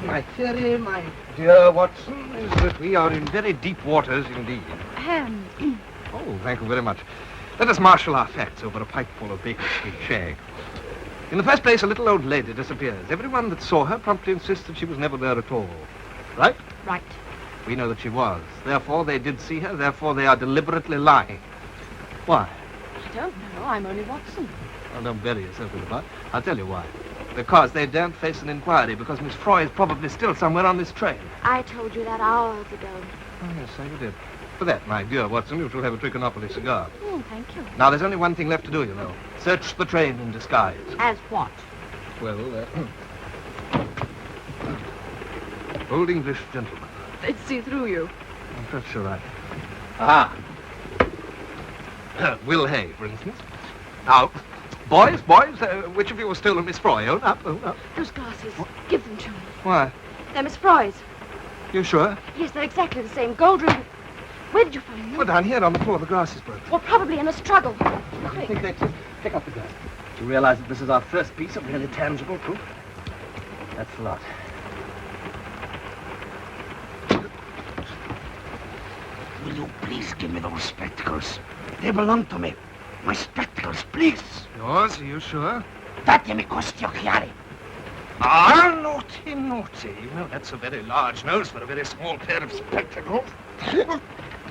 my theory, my dear Watson, is that we are in very deep waters indeed. Oh, thank you very much. Let us marshal our facts over a pipeful of Baker Street shag. In the first place, a little old lady disappears. Everyone that saw her promptly insists that she was never there at all. Right? Right. We know that she was. Therefore, they did see her. Therefore, they are deliberately lying. Why? I don't know. I'm only Watson. Well, don't bury yourself in the butt. I'll tell you why. Because they daren't face an inquiry, because Miss Froy is probably still somewhere on this train. I told you that hours ago. Oh, yes, so you did. For that, my dear Watson, you shall have a Trichinopoly cigar. Oh, thank you. Now, there's only one thing left to do, you know. Search the train in disguise. As what? Well, old English gentleman. They'd see through you. I'm pretty sure right. Aha! Will Hay, for instance. Now, boys, which of you has stolen Miss Froy? Own up, own up. Those glasses. Give them to me. Why? They're Miss Froy's. You sure? Yes, they're exactly the same. Gold ring. Where did you find them? Well, down here on the floor. The grass is broken. Well, probably in a struggle. I think they pick up the glass. Do you realize that this is our first piece of really tangible proof? That's a lot. Will you please give me those spectacles? They belong to me. My spectacles, please. Yours? Are you sure? Date mi questi occhiali. Ah, naughty, naughty. You know, that's a very large nose for a very small pair of spectacles.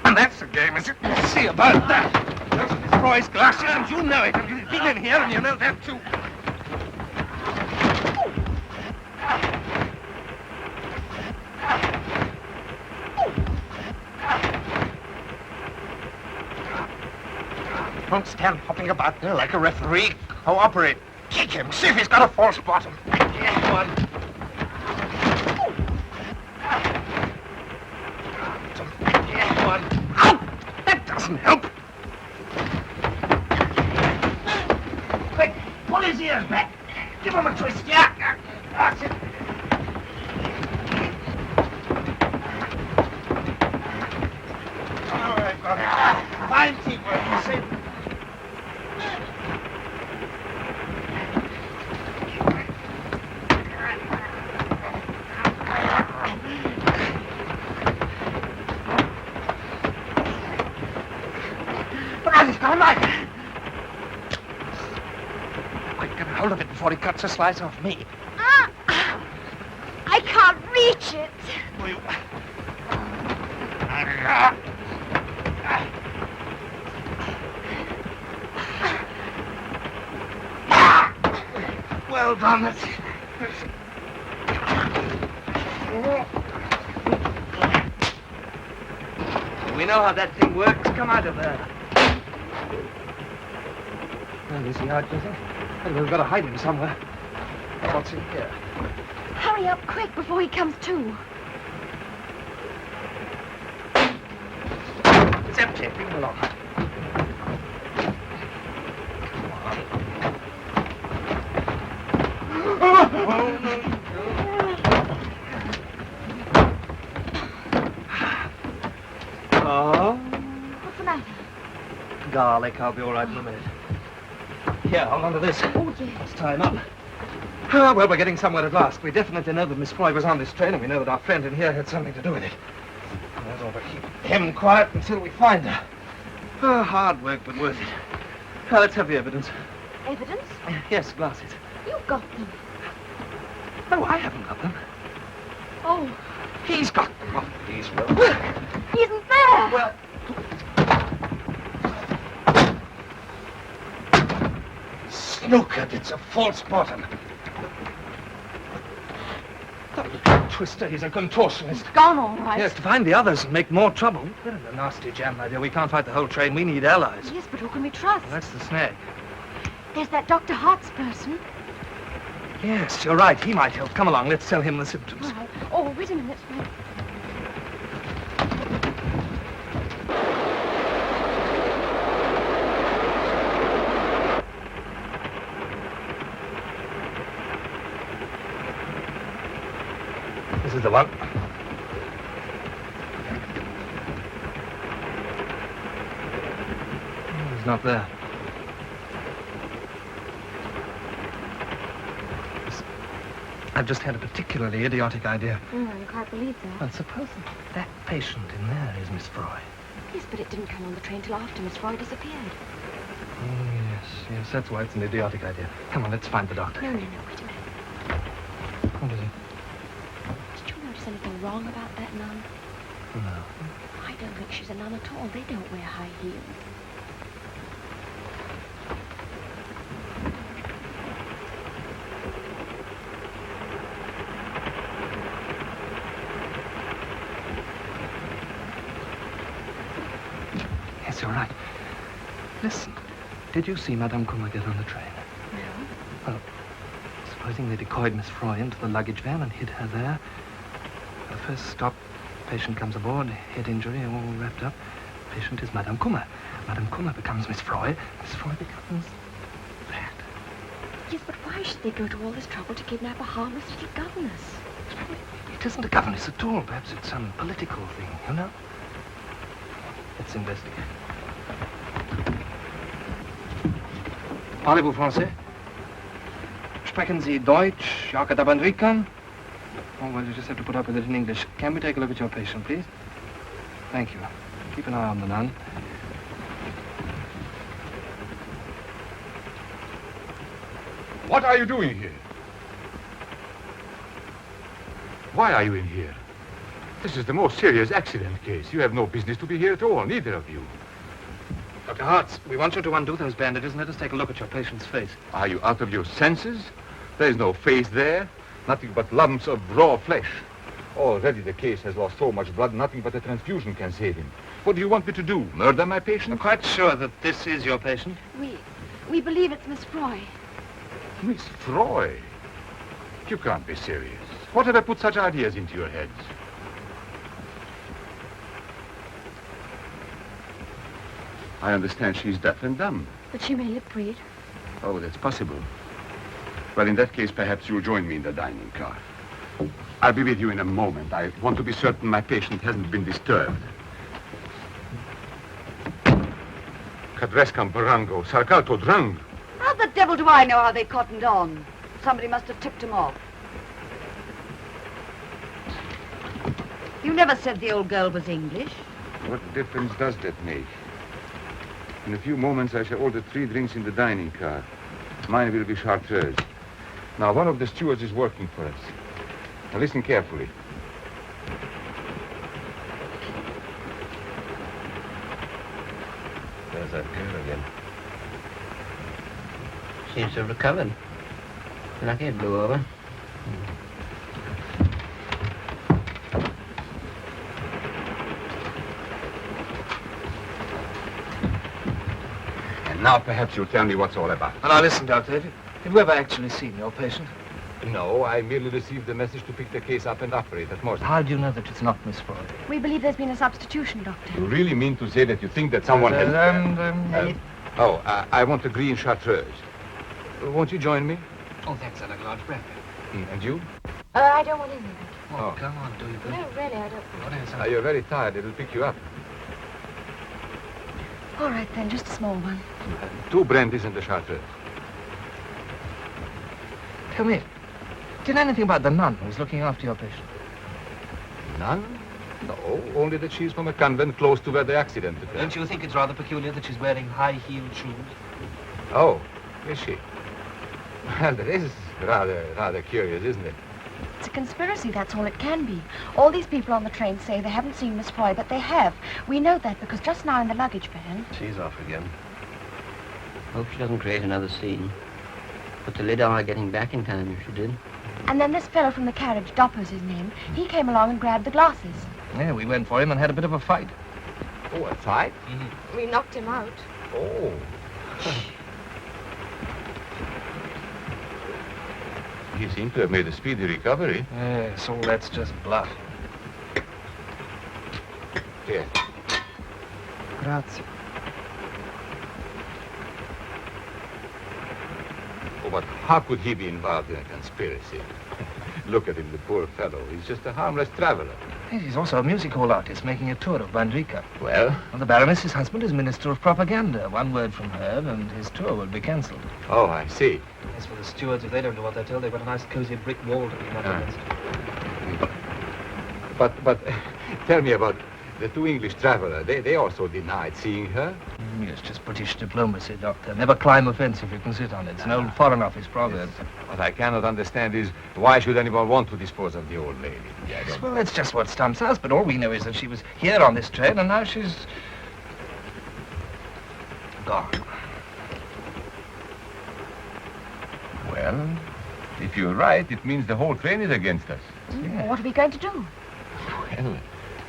And that's the game, is it? Let's see about that. Those are Miss Froy's glasses, and you know it. And you've been in here, and you know that, too. Don't stand hopping about there like a referee. Cooperate. Kick him. See if he's got a false bottom. Yeah, one. Yeah, one. Ow! That doesn't help. Quick, pull his ears back. Give him a twist. Yeah. That's it. All right, brother. Fine teamwork, you see. Hold of it before he cuts a slice off me. I can't reach it. Well done. We know how that thing works. Come out of there. Well, is he out, does he? Well, we've got to hide him somewhere. What's in here? Hurry up quick before he comes to. It's empty. Bring him along. Oh. What's the matter? Garlic. I'll be all right in a minute. Here, hold on to this. Oh, yes. Let's tie him up. Ah, well, we're getting somewhere at last. We definitely know that Miss Froy was on this train, and we know that our friend in here had something to do with it. Let's all keep him quiet until we find her. Oh, hard work, but worth it. Now, let's have the evidence. Evidence? Yes, glasses. You've got them. No, I haven't got them. Oh. He's got them. Oh, these will. He isn't there. Well. Snookered, it's a false bottom. That little twister, he's a contortionist. Gone all right. Yes, to find the others and make more trouble. We're in a nasty jam, my dear. We can't fight the whole train. We need allies. Yes, but who can we trust? Well, that's the snag. There's that Dr. Hart's person. Yes, you're right. He might help. Come along. Let's tell him the symptoms. All right. Oh, wait a minute. This is the one. Oh, he's not there. I've just had a particularly idiotic idea. I can't believe that. Well, suppose that patient in there is Miss Froy. Yes, but it didn't come on the train till after Miss Froy disappeared. Yes, that's why it's an idiotic idea. Come on, let's find the doctor. No, wait a minute. What is it? Did you notice anything wrong about that nun? No. I don't think she's a nun at all. They don't wear high heels. Yes, you're right. Listen, did you see Madame Kummer get on the train? No. Well, supposing they decoyed Miss Froy into the luggage van and hid her there. The first stop, patient comes aboard, head injury, all wrapped up. Patient is Madame Kummer. Madame Kummer becomes Miss Froy. Miss Froy becomes that. Yes, but why should they go to all this trouble to kidnap a harmless little governess? It isn't a governess at all. Perhaps it's some political thing, you know? Let's investigate. Parlez-vous français? Sprechen Sie Deutsch, Jacques Dabandrikan? Oh, well, you just have to put up with it in English. Can we take a look at your patient, please? Thank you. Keep an eye on the nun. What are you doing here? Why are you in here? This is the most serious accident case. You have no business to be here at all, neither of you. Dr. Hartz, we want you to undo those bandages and let us take a look at your patient's face. Are you out of your senses? There is no face there. Nothing but lumps of raw flesh. Already the case has lost so much blood, nothing but a transfusion can save him. What do you want me to do? Murder my patient? I'm quite sure that this is your patient. We believe it's Miss Froy. Miss Froy? You can't be serious. Whatever put such ideas into your heads? I understand she's deaf and dumb. But she may lip read. Oh, that's possible. Well, in that case, perhaps you'll join me in the dining car. I'll be with you in a moment. I want to be certain my patient hasn't been disturbed. Cadrescam Barango, Sarcato Drang. How the devil do I know how they cottoned on? Somebody must have tipped them off. You never said the old girl was English. What difference does that make? In a few moments, I shall order 3 drinks in the dining car. Mine will be chartreuse. Now, one of the stewards is working for us. Now, listen carefully. There's that girl again. Seems to have recovered. Lucky it blew over. And now, perhaps you'll tell me what's all about. Now, listen, Doctor. Have you ever actually seen your patient? No, I merely received the message to pick the case up and operate at Morse. How do you know that it's not Miss Froy? We believe there's been a substitution, Doctor. You really mean to say that you think that someone has... I want a green chartreuse. Won't you join me? Oh, thanks. I'd like a large breakfast. And you? I don't want anything. Oh, come on, do you? No, really, I don't. You're very tired. It'll pick you up. All right, then, just a small one. 2 brandies and a chartreuse. Tell me, do you know anything about the nun who's looking after your patient? Nun? No, only that she's from a convent close to where the accident occurred. Don't you think it's rather peculiar that she's wearing high-heeled shoes? Oh, is she? Well, that is rather curious, isn't it? It's a conspiracy, that's all it can be. All these people on the train say they haven't seen Miss Froy, but they have. We know that because just now in the luggage van... She's off again. Hope she doesn't create another scene. Put the lid on her getting back in time if she did. And then this fellow from the carriage, Dopper's his name, he came along and grabbed the glasses. Yeah, we went for him and had a bit of a fight. Oh, a fight? Mm-hmm. We knocked him out. Oh. He seemed to have made a speedy recovery. Yes, all that's just bluff. Here. Grazie. Oh, but how could he be involved in a conspiracy? Look at him, the poor fellow. He's just a harmless traveler. He's also a music hall artist making a tour of Bandrika. Well? The Baroness, his husband, is Minister of Propaganda. One word from her and his tour will be cancelled. Oh, I see. As for the stewards, if they don't know what they're told, they've got a nice cozy brick wall to lean up against. But tell me about The two English travelers, they also denied seeing her. Yes, just British diplomacy, Doctor. Never climb a fence if you can sit on it. It's an old Foreign Office proverb. Yes. What I cannot understand is why should anyone want to dispose of the old lady? Yes, well, that's just what stumps us, but all we know is that she was here on this train, and now she's gone. Well, if you're right, it means the whole train is against us. Well, what are we going to do? Well,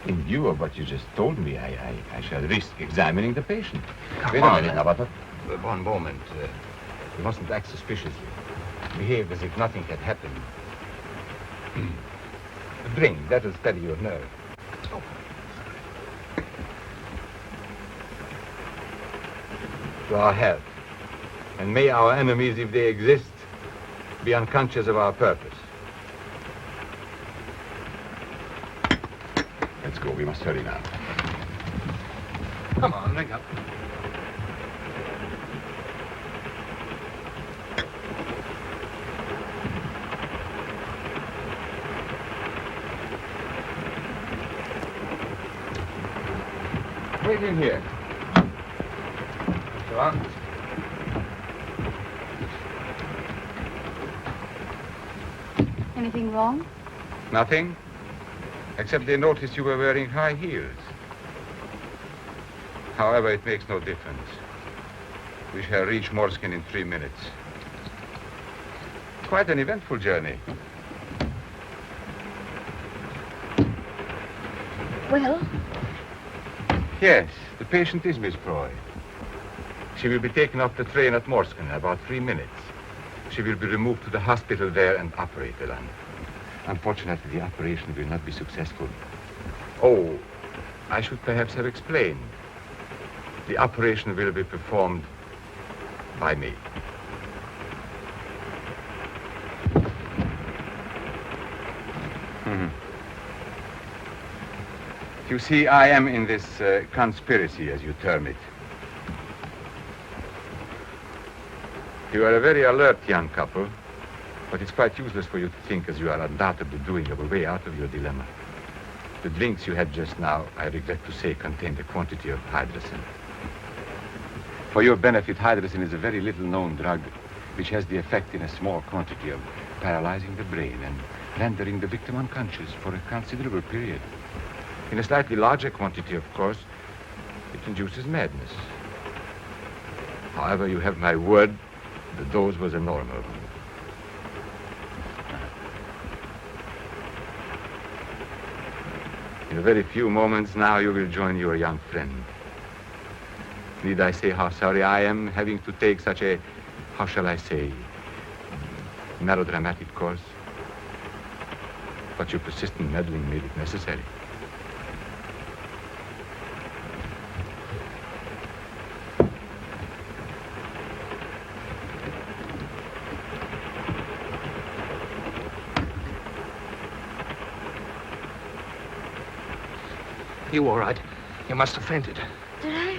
in view of what you just told me, I shall risk examining the patient. Wait on, a minute then. now, but one moment. You mustn't act suspiciously. Behave as if nothing had happened. Drink, that'll steady your nerve. To our health. And may our enemies, if they exist, be unconscious of our purpose. Let's go. We must hurry now. Come on, drink up. Wait in here. Go on. Anything wrong? Nothing, except they noticed you were wearing high heels. However, it makes no difference. We shall reach Morskin in 3 minutes. Quite an eventful journey. Well? Yes, the patient is Miss Froy. She will be taken off the train at Morskin in about 3 minutes. She will be removed to the hospital there and operated on. Unfortunately, the operation will not be successful. Oh, I should perhaps have explained. The operation will be performed by me. You see, I am in this conspiracy, as you term it. You are a very alert young couple, but it's quite useless for you to think, as you are undoubtedly doing, of a way out of your dilemma. The drinks you had just now, I regret to say, contained a quantity of hydrocin. For your benefit, hydrocin is a very little-known drug which has the effect in a small quantity of paralyzing the brain and rendering the victim unconscious for a considerable period. In a slightly larger quantity, of course, it induces madness. However, you have my word, the dose was a normal one. In a very few moments now, you will join your young friend. Need I say how sorry I am having to take such a, how shall I say, melodramatic course? But your persistent meddling made it necessary. You all right? You must have fainted. Did I?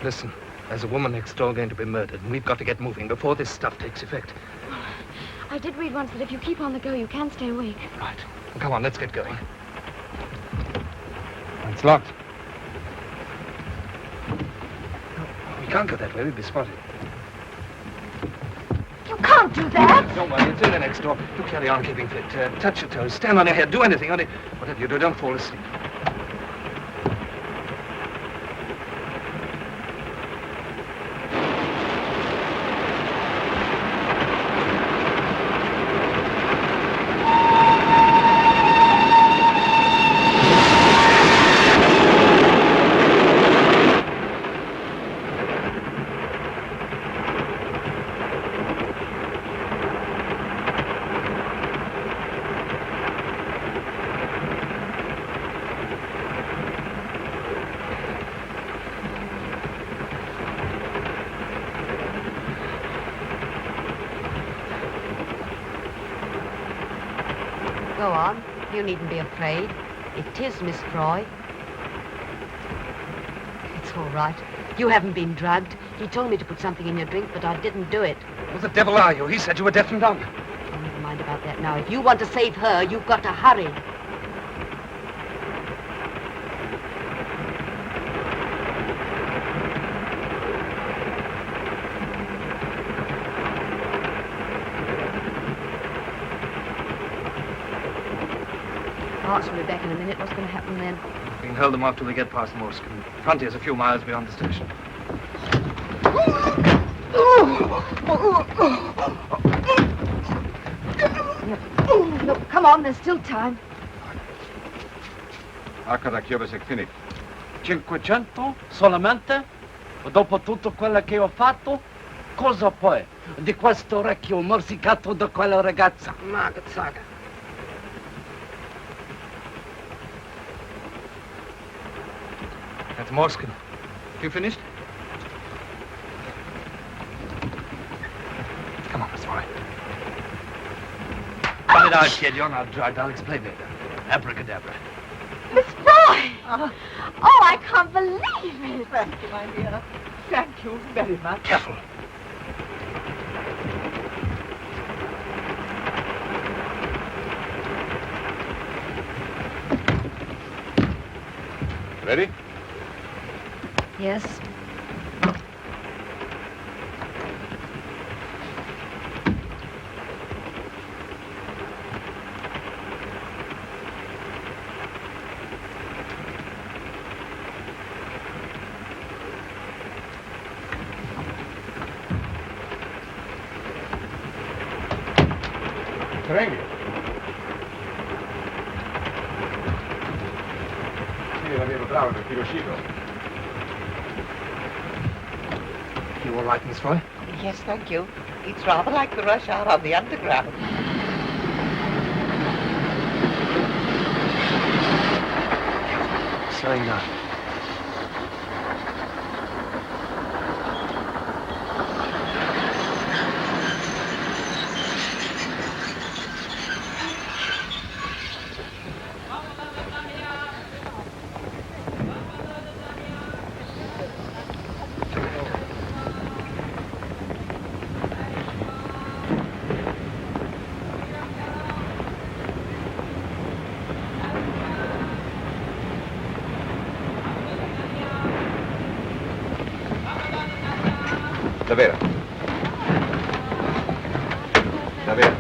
Listen, there's a woman next door going to be murdered, and we've got to get moving before this stuff takes effect. I did read once that if you keep on the go, you can stay awake. Right. Come on, let's get going. It's locked. We can't go that way. We'd be spotted. You can't do that! Don't worry, it's in the next door. You carry on keeping fit. Touch your toes, stand on your head, do anything. Only whatever you do, don't fall asleep. Go on. You needn't be afraid. It is Miss Froy. It's all right. You haven't been drugged. He told me to put something in your drink, but I didn't do it. Who the devil are you? He said you were deaf and dumb. Oh, never mind about that now. If you want to save her, you've got to hurry. Arts will be back in a minute. What's going to happen then? We can hold them off till we get past Morskin. Frontier's a few miles beyond the station. Look, come on, there's still time. Akadakjobesek finit. 500 solamente? Dopo tutto quello che ho fatto? Cosa poi? Di questo orecchio morsicato da quella ragazza? Magazzaga. That's Morskin. You finished? Come on, Miss Roy. Cut it out, kid. You're not drugged. I'll explain later. Abracadabra. Miss Roy! Oh, I can't believe it. Thank you, my dear. Thank you very much. Careful. Ready? Yes. Prego. Sì, l'avevo bravo per tiro uscito. You all right, Miss Roy? Yes, thank you. It's rather like the rush hour on the underground. Slowing down. Davvero. Davvero.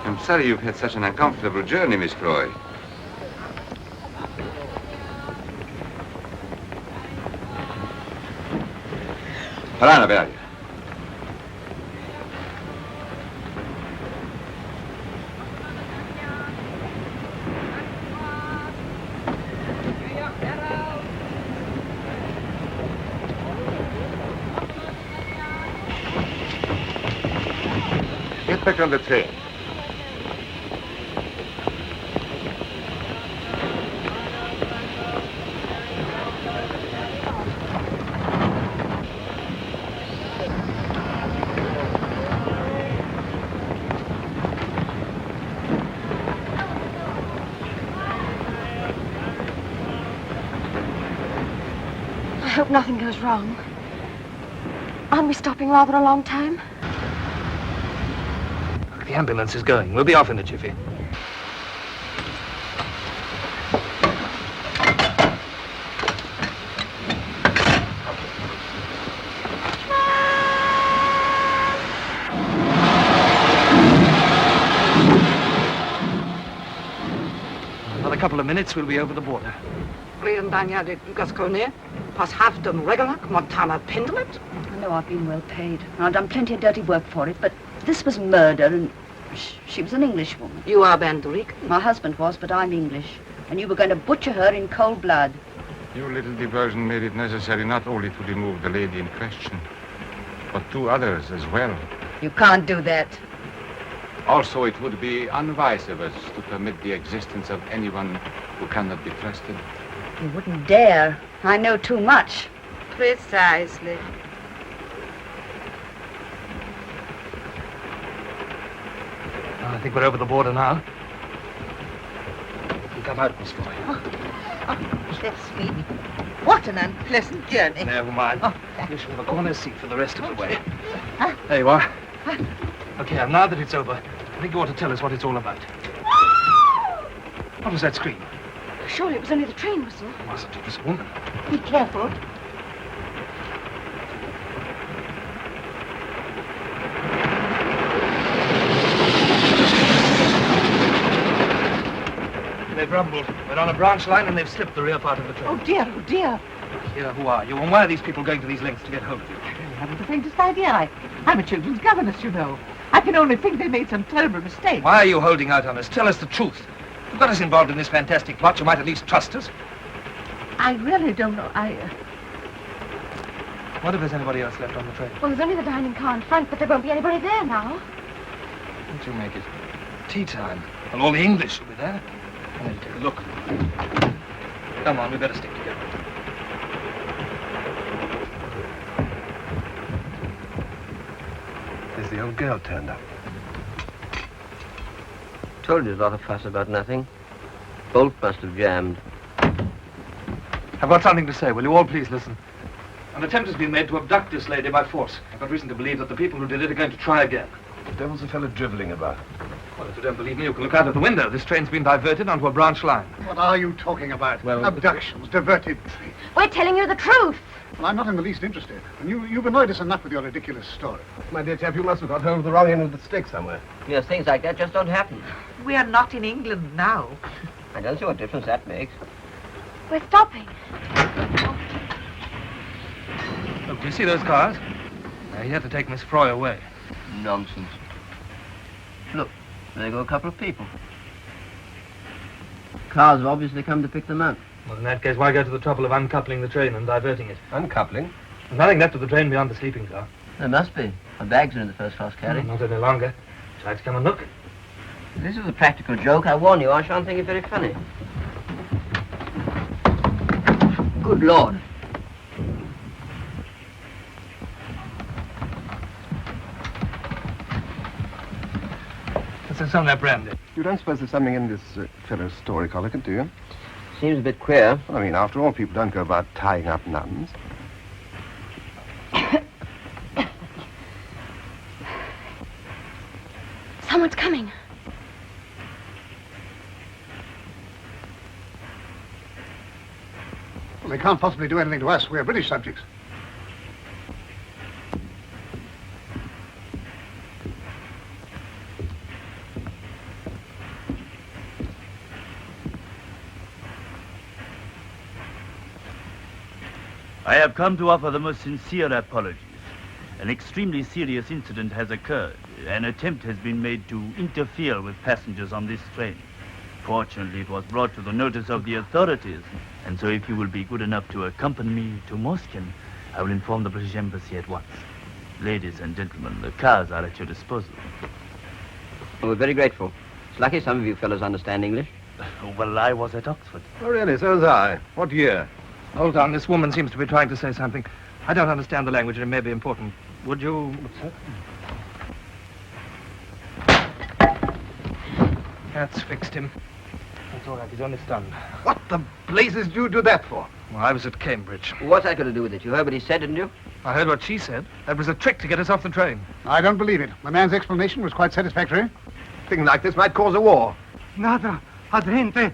I'm sorry you've had such an uncomfortable journey, Miss Croy. Parana, Beralia. Get back on the train. I hope nothing goes wrong. Aren't we stopping rather a long time? The ambulance is going. We'll be off in a jiffy. Another couple of minutes, we'll be over the border. Briandania de Gascogne, pas Hafton Regalac, Montana Pendlet. I know I've been well paid. I've done plenty of dirty work for it, but this was murder, and she was an Englishwoman. You are Banderic? My husband was, but I'm English. And you were going to butcher her in cold blood. Your little diversion made it necessary not only to remove the lady in question, but 2 others as well. You can't do that. Also, it would be unwise of us to permit the existence of anyone who cannot be trusted. You wouldn't dare. I know too much. Precisely. I think we're over the border now. You come out, Miss Roy. That's me. What an unpleasant journey. Never mind. You shall have a corner seat for the rest of the way. There you are. Okay, now that it's over, I think you ought to tell us what it's all about. What was that scream? Surely it was only the train whistle. It wasn't. It was a woman. Be careful. grumbled. We're on a branch line and they've slipped the rear part of the train. Oh, dear, oh, dear. Here, who are you? And why are these people going to these lengths to get hold of you? I haven't the faintest idea. I'm a children's governess, you know. I can only think they made some terrible mistake. Why are you holding out on us? Tell us the truth. You've got us involved in this fantastic plot. You might at least trust us. I really don't know. What if there's anybody else left on the train? Well, there's only the dining car in front, but there won't be anybody there now. Won't you make it tea time? Well, all the English will be there. I'm going to take a look. Come on, we better stick together. There's the old girl turned up. Told you a lot of fuss about nothing. Bolt must have jammed. I've got something to say. Will you all please listen? An attempt has been made to abduct this lady by force. I've got reason to believe that the people who did it are going to try again. The devil's a fellow drivelling about. Well, if you don't believe me, you can look out of the window. This train's been diverted onto a branch line. What are you talking about? Well, abductions, diverted. We're telling you the truth. Well, I'm not in the least interested. And you've annoyed us enough with your ridiculous story. My dear chap, you must have got hold of the wrong end of the stick somewhere. Yes, things like that just don't happen. We are not in England now. I don't see what difference that makes. We're stopping. Look, do you see those cars? They're here to take Miss Froy away. Nonsense. Look, there go a couple of people. Cars have obviously come to pick them up. Well, in that case, why go to the trouble of uncoupling the train and diverting it? Uncoupling? There's nothing left of the train beyond the sleeping car. There must be. My bags are in the first-class carriage. Not any longer. Try to come and look. If this is a practical joke, I warn you, I shan't think it very funny. Good Lord. There's some of that brandy. You don't suppose there's something in this fellow's story, Collican, do you? Seems a bit queer. Well, I mean, after all, people don't go about tying up nuns. Someone's coming. Well, they can't possibly do anything to us. We're British subjects. I have come to offer the most sincere apologies. An extremely serious incident has occurred. An attempt has been made to interfere with passengers on this train. Fortunately, it was brought to the notice of the authorities, and so if you will be good enough to accompany me to Moscow, I will inform the British Embassy at once. Ladies and gentlemen, the cars are at your disposal. Well, we're very grateful. It's lucky some of you fellows understand English. Well, I was at Oxford. Oh, really? So was I. What year? Hold on, this woman seems to be trying to say something. I don't understand the language and it may be important. Would you... That's fixed him. That's all right, he's only stunned. What the blazes did you do that for? Well, I was at Cambridge. What's that got to do with it? You heard what he said, didn't you? I heard what she said. That was a trick to get us off the train. I don't believe it. The man's explanation was quite satisfactory. Things like this might cause a war. Nada, adrente,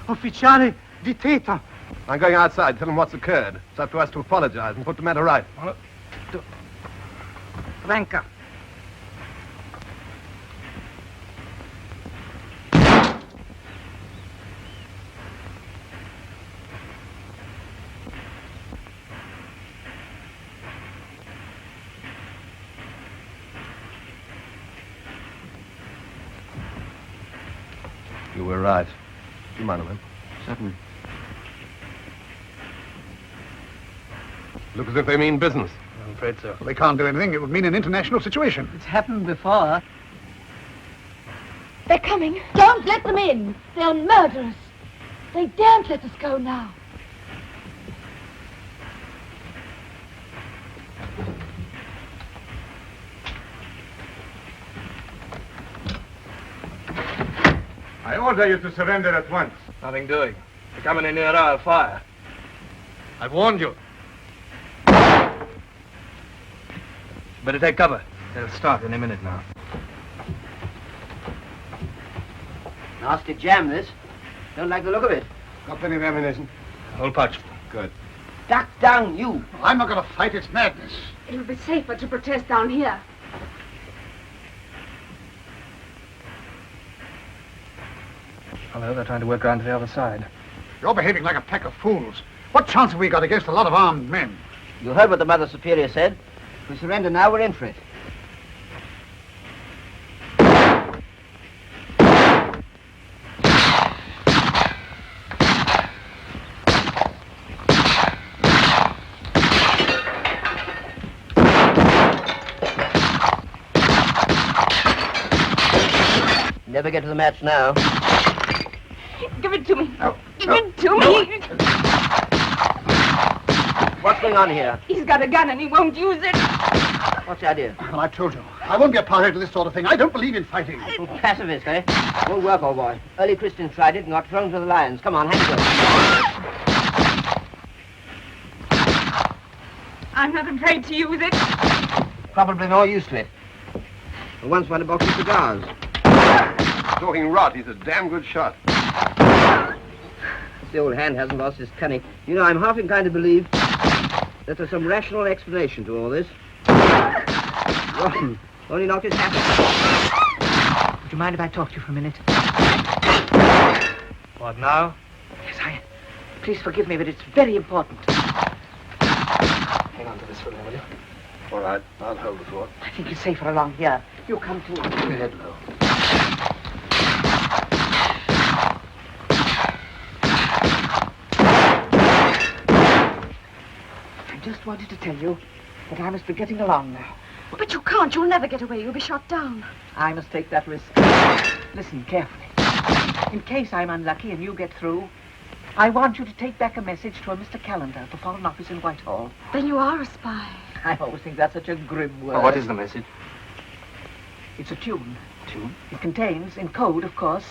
ufficiale di Teta. I'm going outside, tell them what's occurred. It's up to us to apologize and put the matter right. Venka. You were right. Do you mind a minute? Certainly. Look as if they mean business. I'm afraid so. Well, they can't do anything. It would mean an international situation. It's happened before. They're coming. Don't let them in. They'll murder us. They daren't let us go now. I order you to surrender at once. Nothing doing. You're coming in near our fire. I've warned you. Better take cover. They'll start any minute now. Nasty jam, this. Don't like the look of it. Got plenty of ammunition. Whole pouch full. Good. Duck down, you. I'm not going to fight. It's madness. It'll be safer to protest down here. Hello, they're trying to work around to the other side. You're behaving like a pack of fools. What chance have we got against a lot of armed men? You heard what the Mother Superior said. If we surrender now, we're in for it. Never get to the match now. Give it to me. No. Give it to me. What's going on here? He's got a gun and he won't use it. What's the idea? Well, I told you. I won't be a party to this sort of thing. I don't believe in fighting. Pacifist, eh? Won't work, old boy. Early Christians tried it and got thrown to the lions. Come on, hand it. I'm not afraid to use it. Probably more used to it. I once had a box of cigars. Talking rot. He's a damn good shot. The old hand hasn't lost his cunning. You know, I'm half inclined to believe that there's some rational explanation to all this. Only knocked his hat off. Would you mind if I talk to you for a minute? What now? Yes, Please forgive me, but it's very important. Hang on to this for a minute, will you? All right, I'll hold the fort. I think it's safer along here. You come too. Keep your head low. I just wanted to tell you that I must be getting along now. But you can't. You'll never get away. You'll be shot down. I must take that risk. Listen carefully. In case I'm unlucky and you get through, I want you to take back a message to a Mr. Callender at the Foreign Office in Whitehall. Then you are a spy. I always think that's such a grim word. Oh, what is the message? It's a tune. Tune? It contains, in code, of course,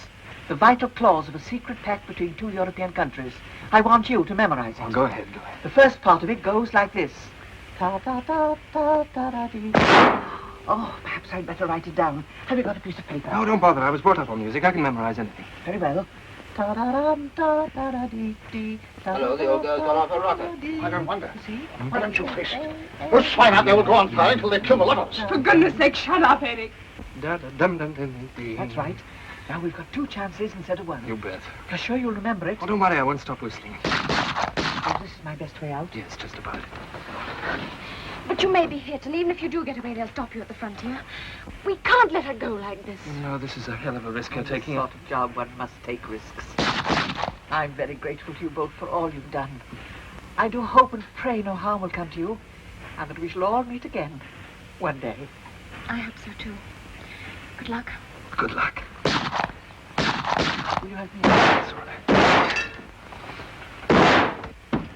the vital clause of a secret pact between two European countries. I want you to memorize it. Oh, go ahead, go ahead. The first part of it goes like this. Ta-ta-ta-ta-ta-da-dee. Oh, perhaps I'd better write it down. Have you got a piece of paper? No, don't bother. I was brought up on music. I can memorize anything. Very well. Ta-da-dum-ta-ta-da-dee-dee. Hello, the old girl's gone off her rocker. I don't wonder. See? Why don't you face it? Those swine out there will go on firing till they kill the lot of us. For goodness sake, shut up, Eric. That's right. Now we've got two chances instead of one. You bet. I'm sure you'll remember it. Oh, don't worry. I won't stop whistling. Oh, this is my best way out. Yes, just about it. But you may be hit, and even if you do get away, they'll stop you at the frontier. We can't let her go like this. No, this is a hell of a risk you're This taking. sort of job, one must take risks. I'm very grateful to you both for all you've done. I do hope and pray no harm will come to you, and that we shall all meet again one day. I hope so, too. Good luck. Good luck. Will you help me? That's all right.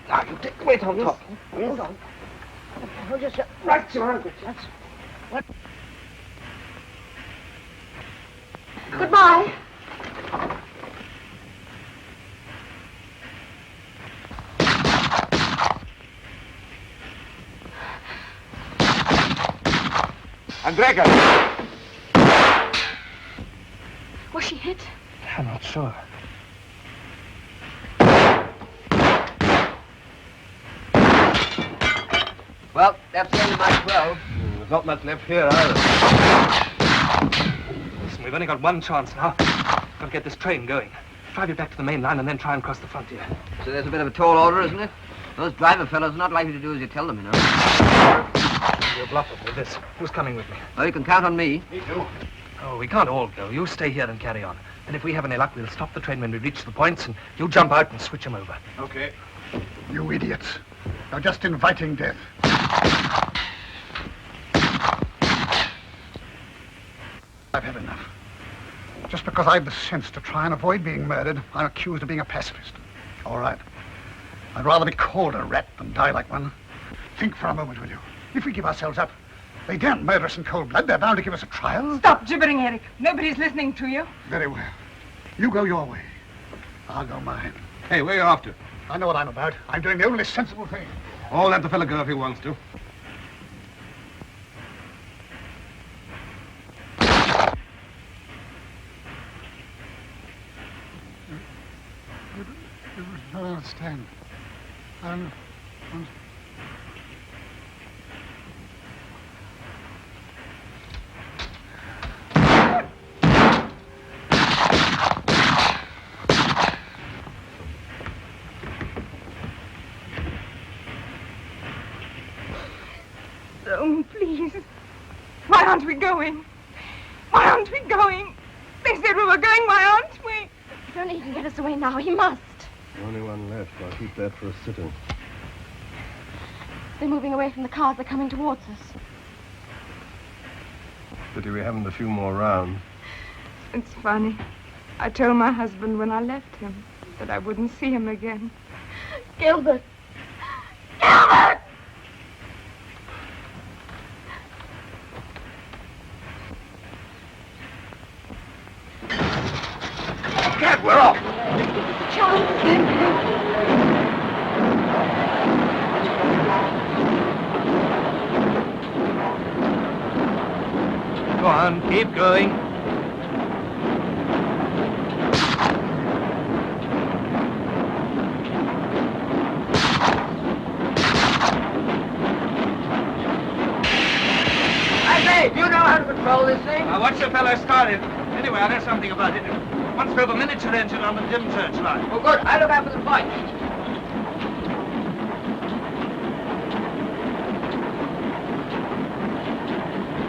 Now, you take the weight on top. Hold on. Hold yourself right to your ankles. That's what. Goodbye. Andreka! Was she hit? I'm not sure. Well, that's the end of my 12. There's not much left here, either. Listen, we've only got one chance now. Got to get this train going. Drive it back to the main line and then try and cross the frontier. So there's a bit of a tall order, isn't it? Those driver fellows are not likely to do as you tell them, you know. You're bluffing with this. Who's coming with me? Well, you can count on me. Me too. Oh, we can't all go. You stay here and carry on. And if we have any luck, we'll stop the train when we reach the points, and you jump out and switch them over. Okay. You idiots. You're just inviting death. I've had enough. Just because I've the sense to try and avoid being murdered, I'm accused of being a pacifist. All right. I'd rather be called a rat than die like one. Think for a moment, will you? If we give ourselves up, they daren't murder us in cold blood. They're bound to give us a trial. Stop gibbering, Eric. Nobody's listening to you. Very well. You go your way. I'll go mine. Hey, where are you off to? I know what I'm about. I'm doing the only sensible thing. Oh, let the fella go if he wants to. You don't understand. Oh, please. Why aren't we going? Why aren't we going? They said we were going. Why aren't we? If only he can get us away now. He must. Only one left. I'll keep that for a sitting. They're moving away from the cars. They're coming towards us. Pity we haven't a few more rounds. It's funny. I told my husband when I left him that I wouldn't see him again. Gilbert! Gilbert! Dad, we're off! Go on, keep going. I say, do you know how to control this thing? Now, what's your fellow started? Anyway, I know something about it. Once drove a miniature engine on the dim church line. Oh, good. I look after the point.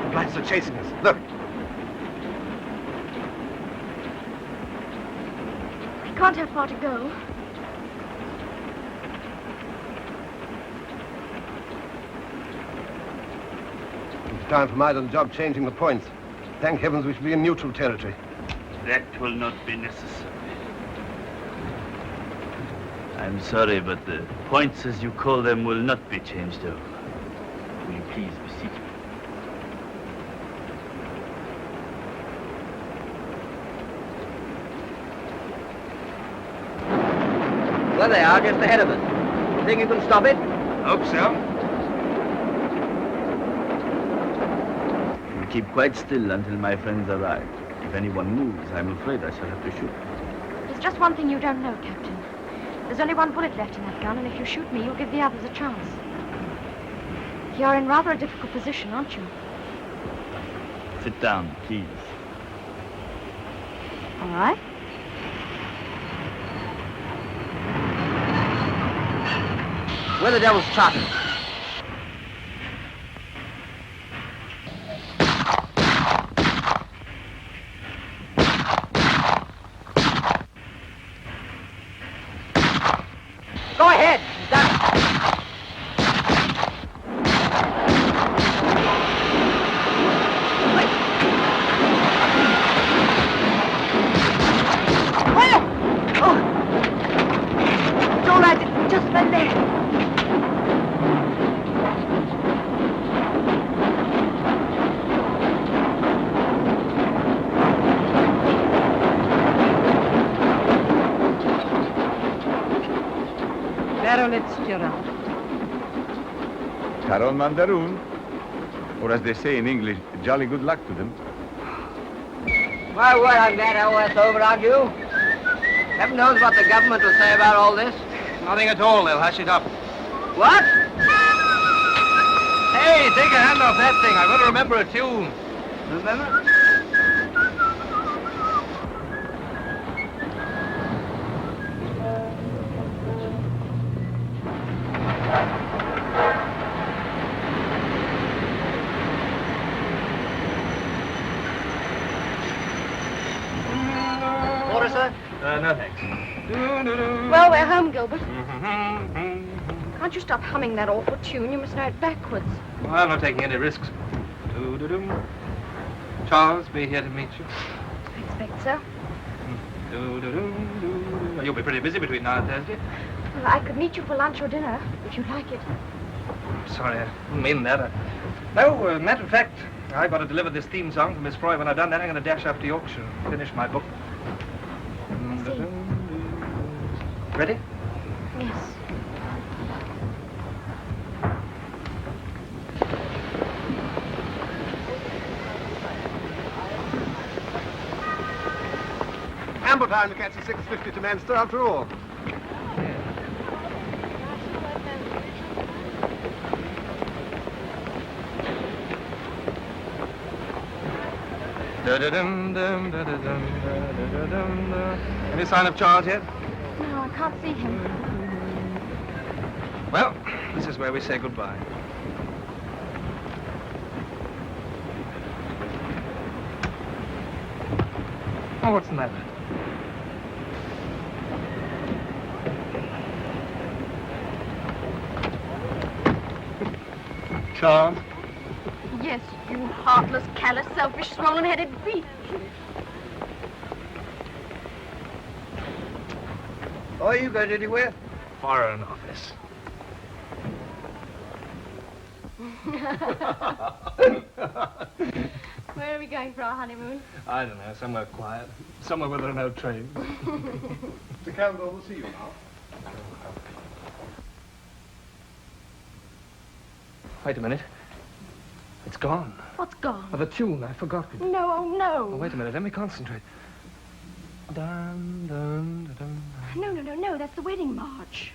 The lights are chasing us. Look. We can't have far to go. It's time for my little job changing the points. Thank heavens we should be in neutral territory. That will not be necessary. I'm sorry, but the points, as you call them, will not be changed over. Will you please be seated? There they are, just ahead of us. You think you can stop it? Hope so. We'll keep quite still until my friends arrive. If anyone moves, I'm afraid I shall have to shoot. There's just one thing you don't know, Captain. There's only one bullet left in that gun, and if you shoot me, you'll give the others a chance. You're in rather a difficult position, aren't you? Sit down, please. All right. Where the devil's charter? Go ahead. It's all right. It's just my leg. Caron Mandaroon. Or as they say in English, jolly good luck to them. My word, I'm glad all that's over, aren't you? Heaven knows what the government will say about all this. Nothing at all. They'll hush it up. What? Hey, take a hand off that thing. I've got to remember a tune. Remember? Water, sir? No, thanks. Well, we're home, Gilbert. Can't you stop humming that awful tune? You must know it backwards. Well, I'm not taking any risks. Charles, be here to meet you. I expect so. You'll be pretty busy between now and Thursday. Well, I could meet you for lunch or dinner, if you'd like it. Sorry, I didn't mean that. No, matter of fact, I've got to deliver this theme song to Miss Froy. When I've done that, I'm going to dash up to Yorkshire and finish my book. Ready? Yes. Ample time to catch the 6:50 to Manchester after all. Any sign of Charles yet? No, I can't see him. Well, this is where we say goodbye. Oh, what's the matter? Charmed? Yes, you heartless, callous, selfish, swollen-headed beast. Are you going anywhere? Foreign Office. Where are we going for our honeymoon? I don't know, somewhere quiet. Somewhere where there are no trains. Mr. Campbell, we'll see you now. Wait a minute. It's gone. What's gone? Oh, the tune, I've forgotten. No, oh, no. Oh, wait a minute, let me concentrate. Dun, dun, dun, dun. No, that's the wedding march.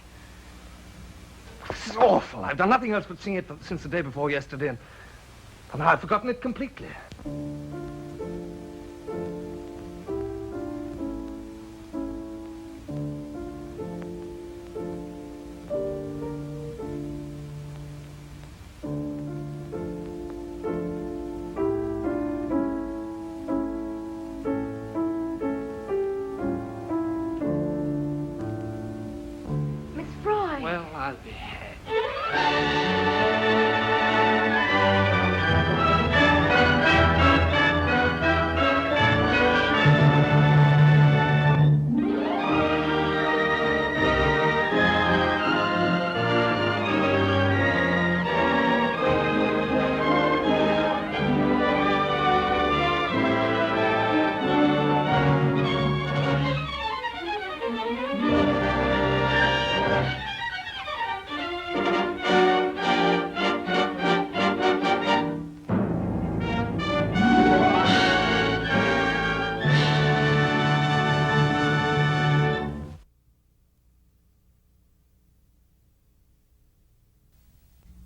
This is awful. I've done nothing else but sing it since the day before yesterday, and now I've forgotten it completely. Well, I'll be hanged.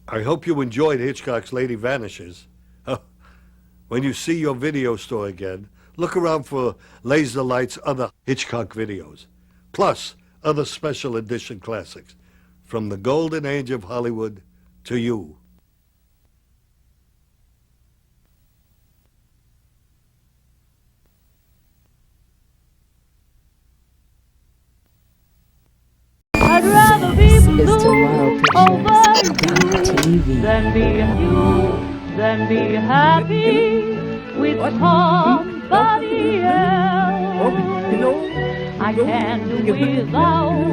I hope you enjoyed Hitchcock's Lady Vanishes. When you see your video store again, look around for Laser Light's other Hitchcock videos, plus other special edition classics, from the golden age of Hollywood to you. I'd rather be blue Tomorrowpictures.TV than being you, than be happy with somebody else. I can't do without you.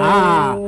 Ah,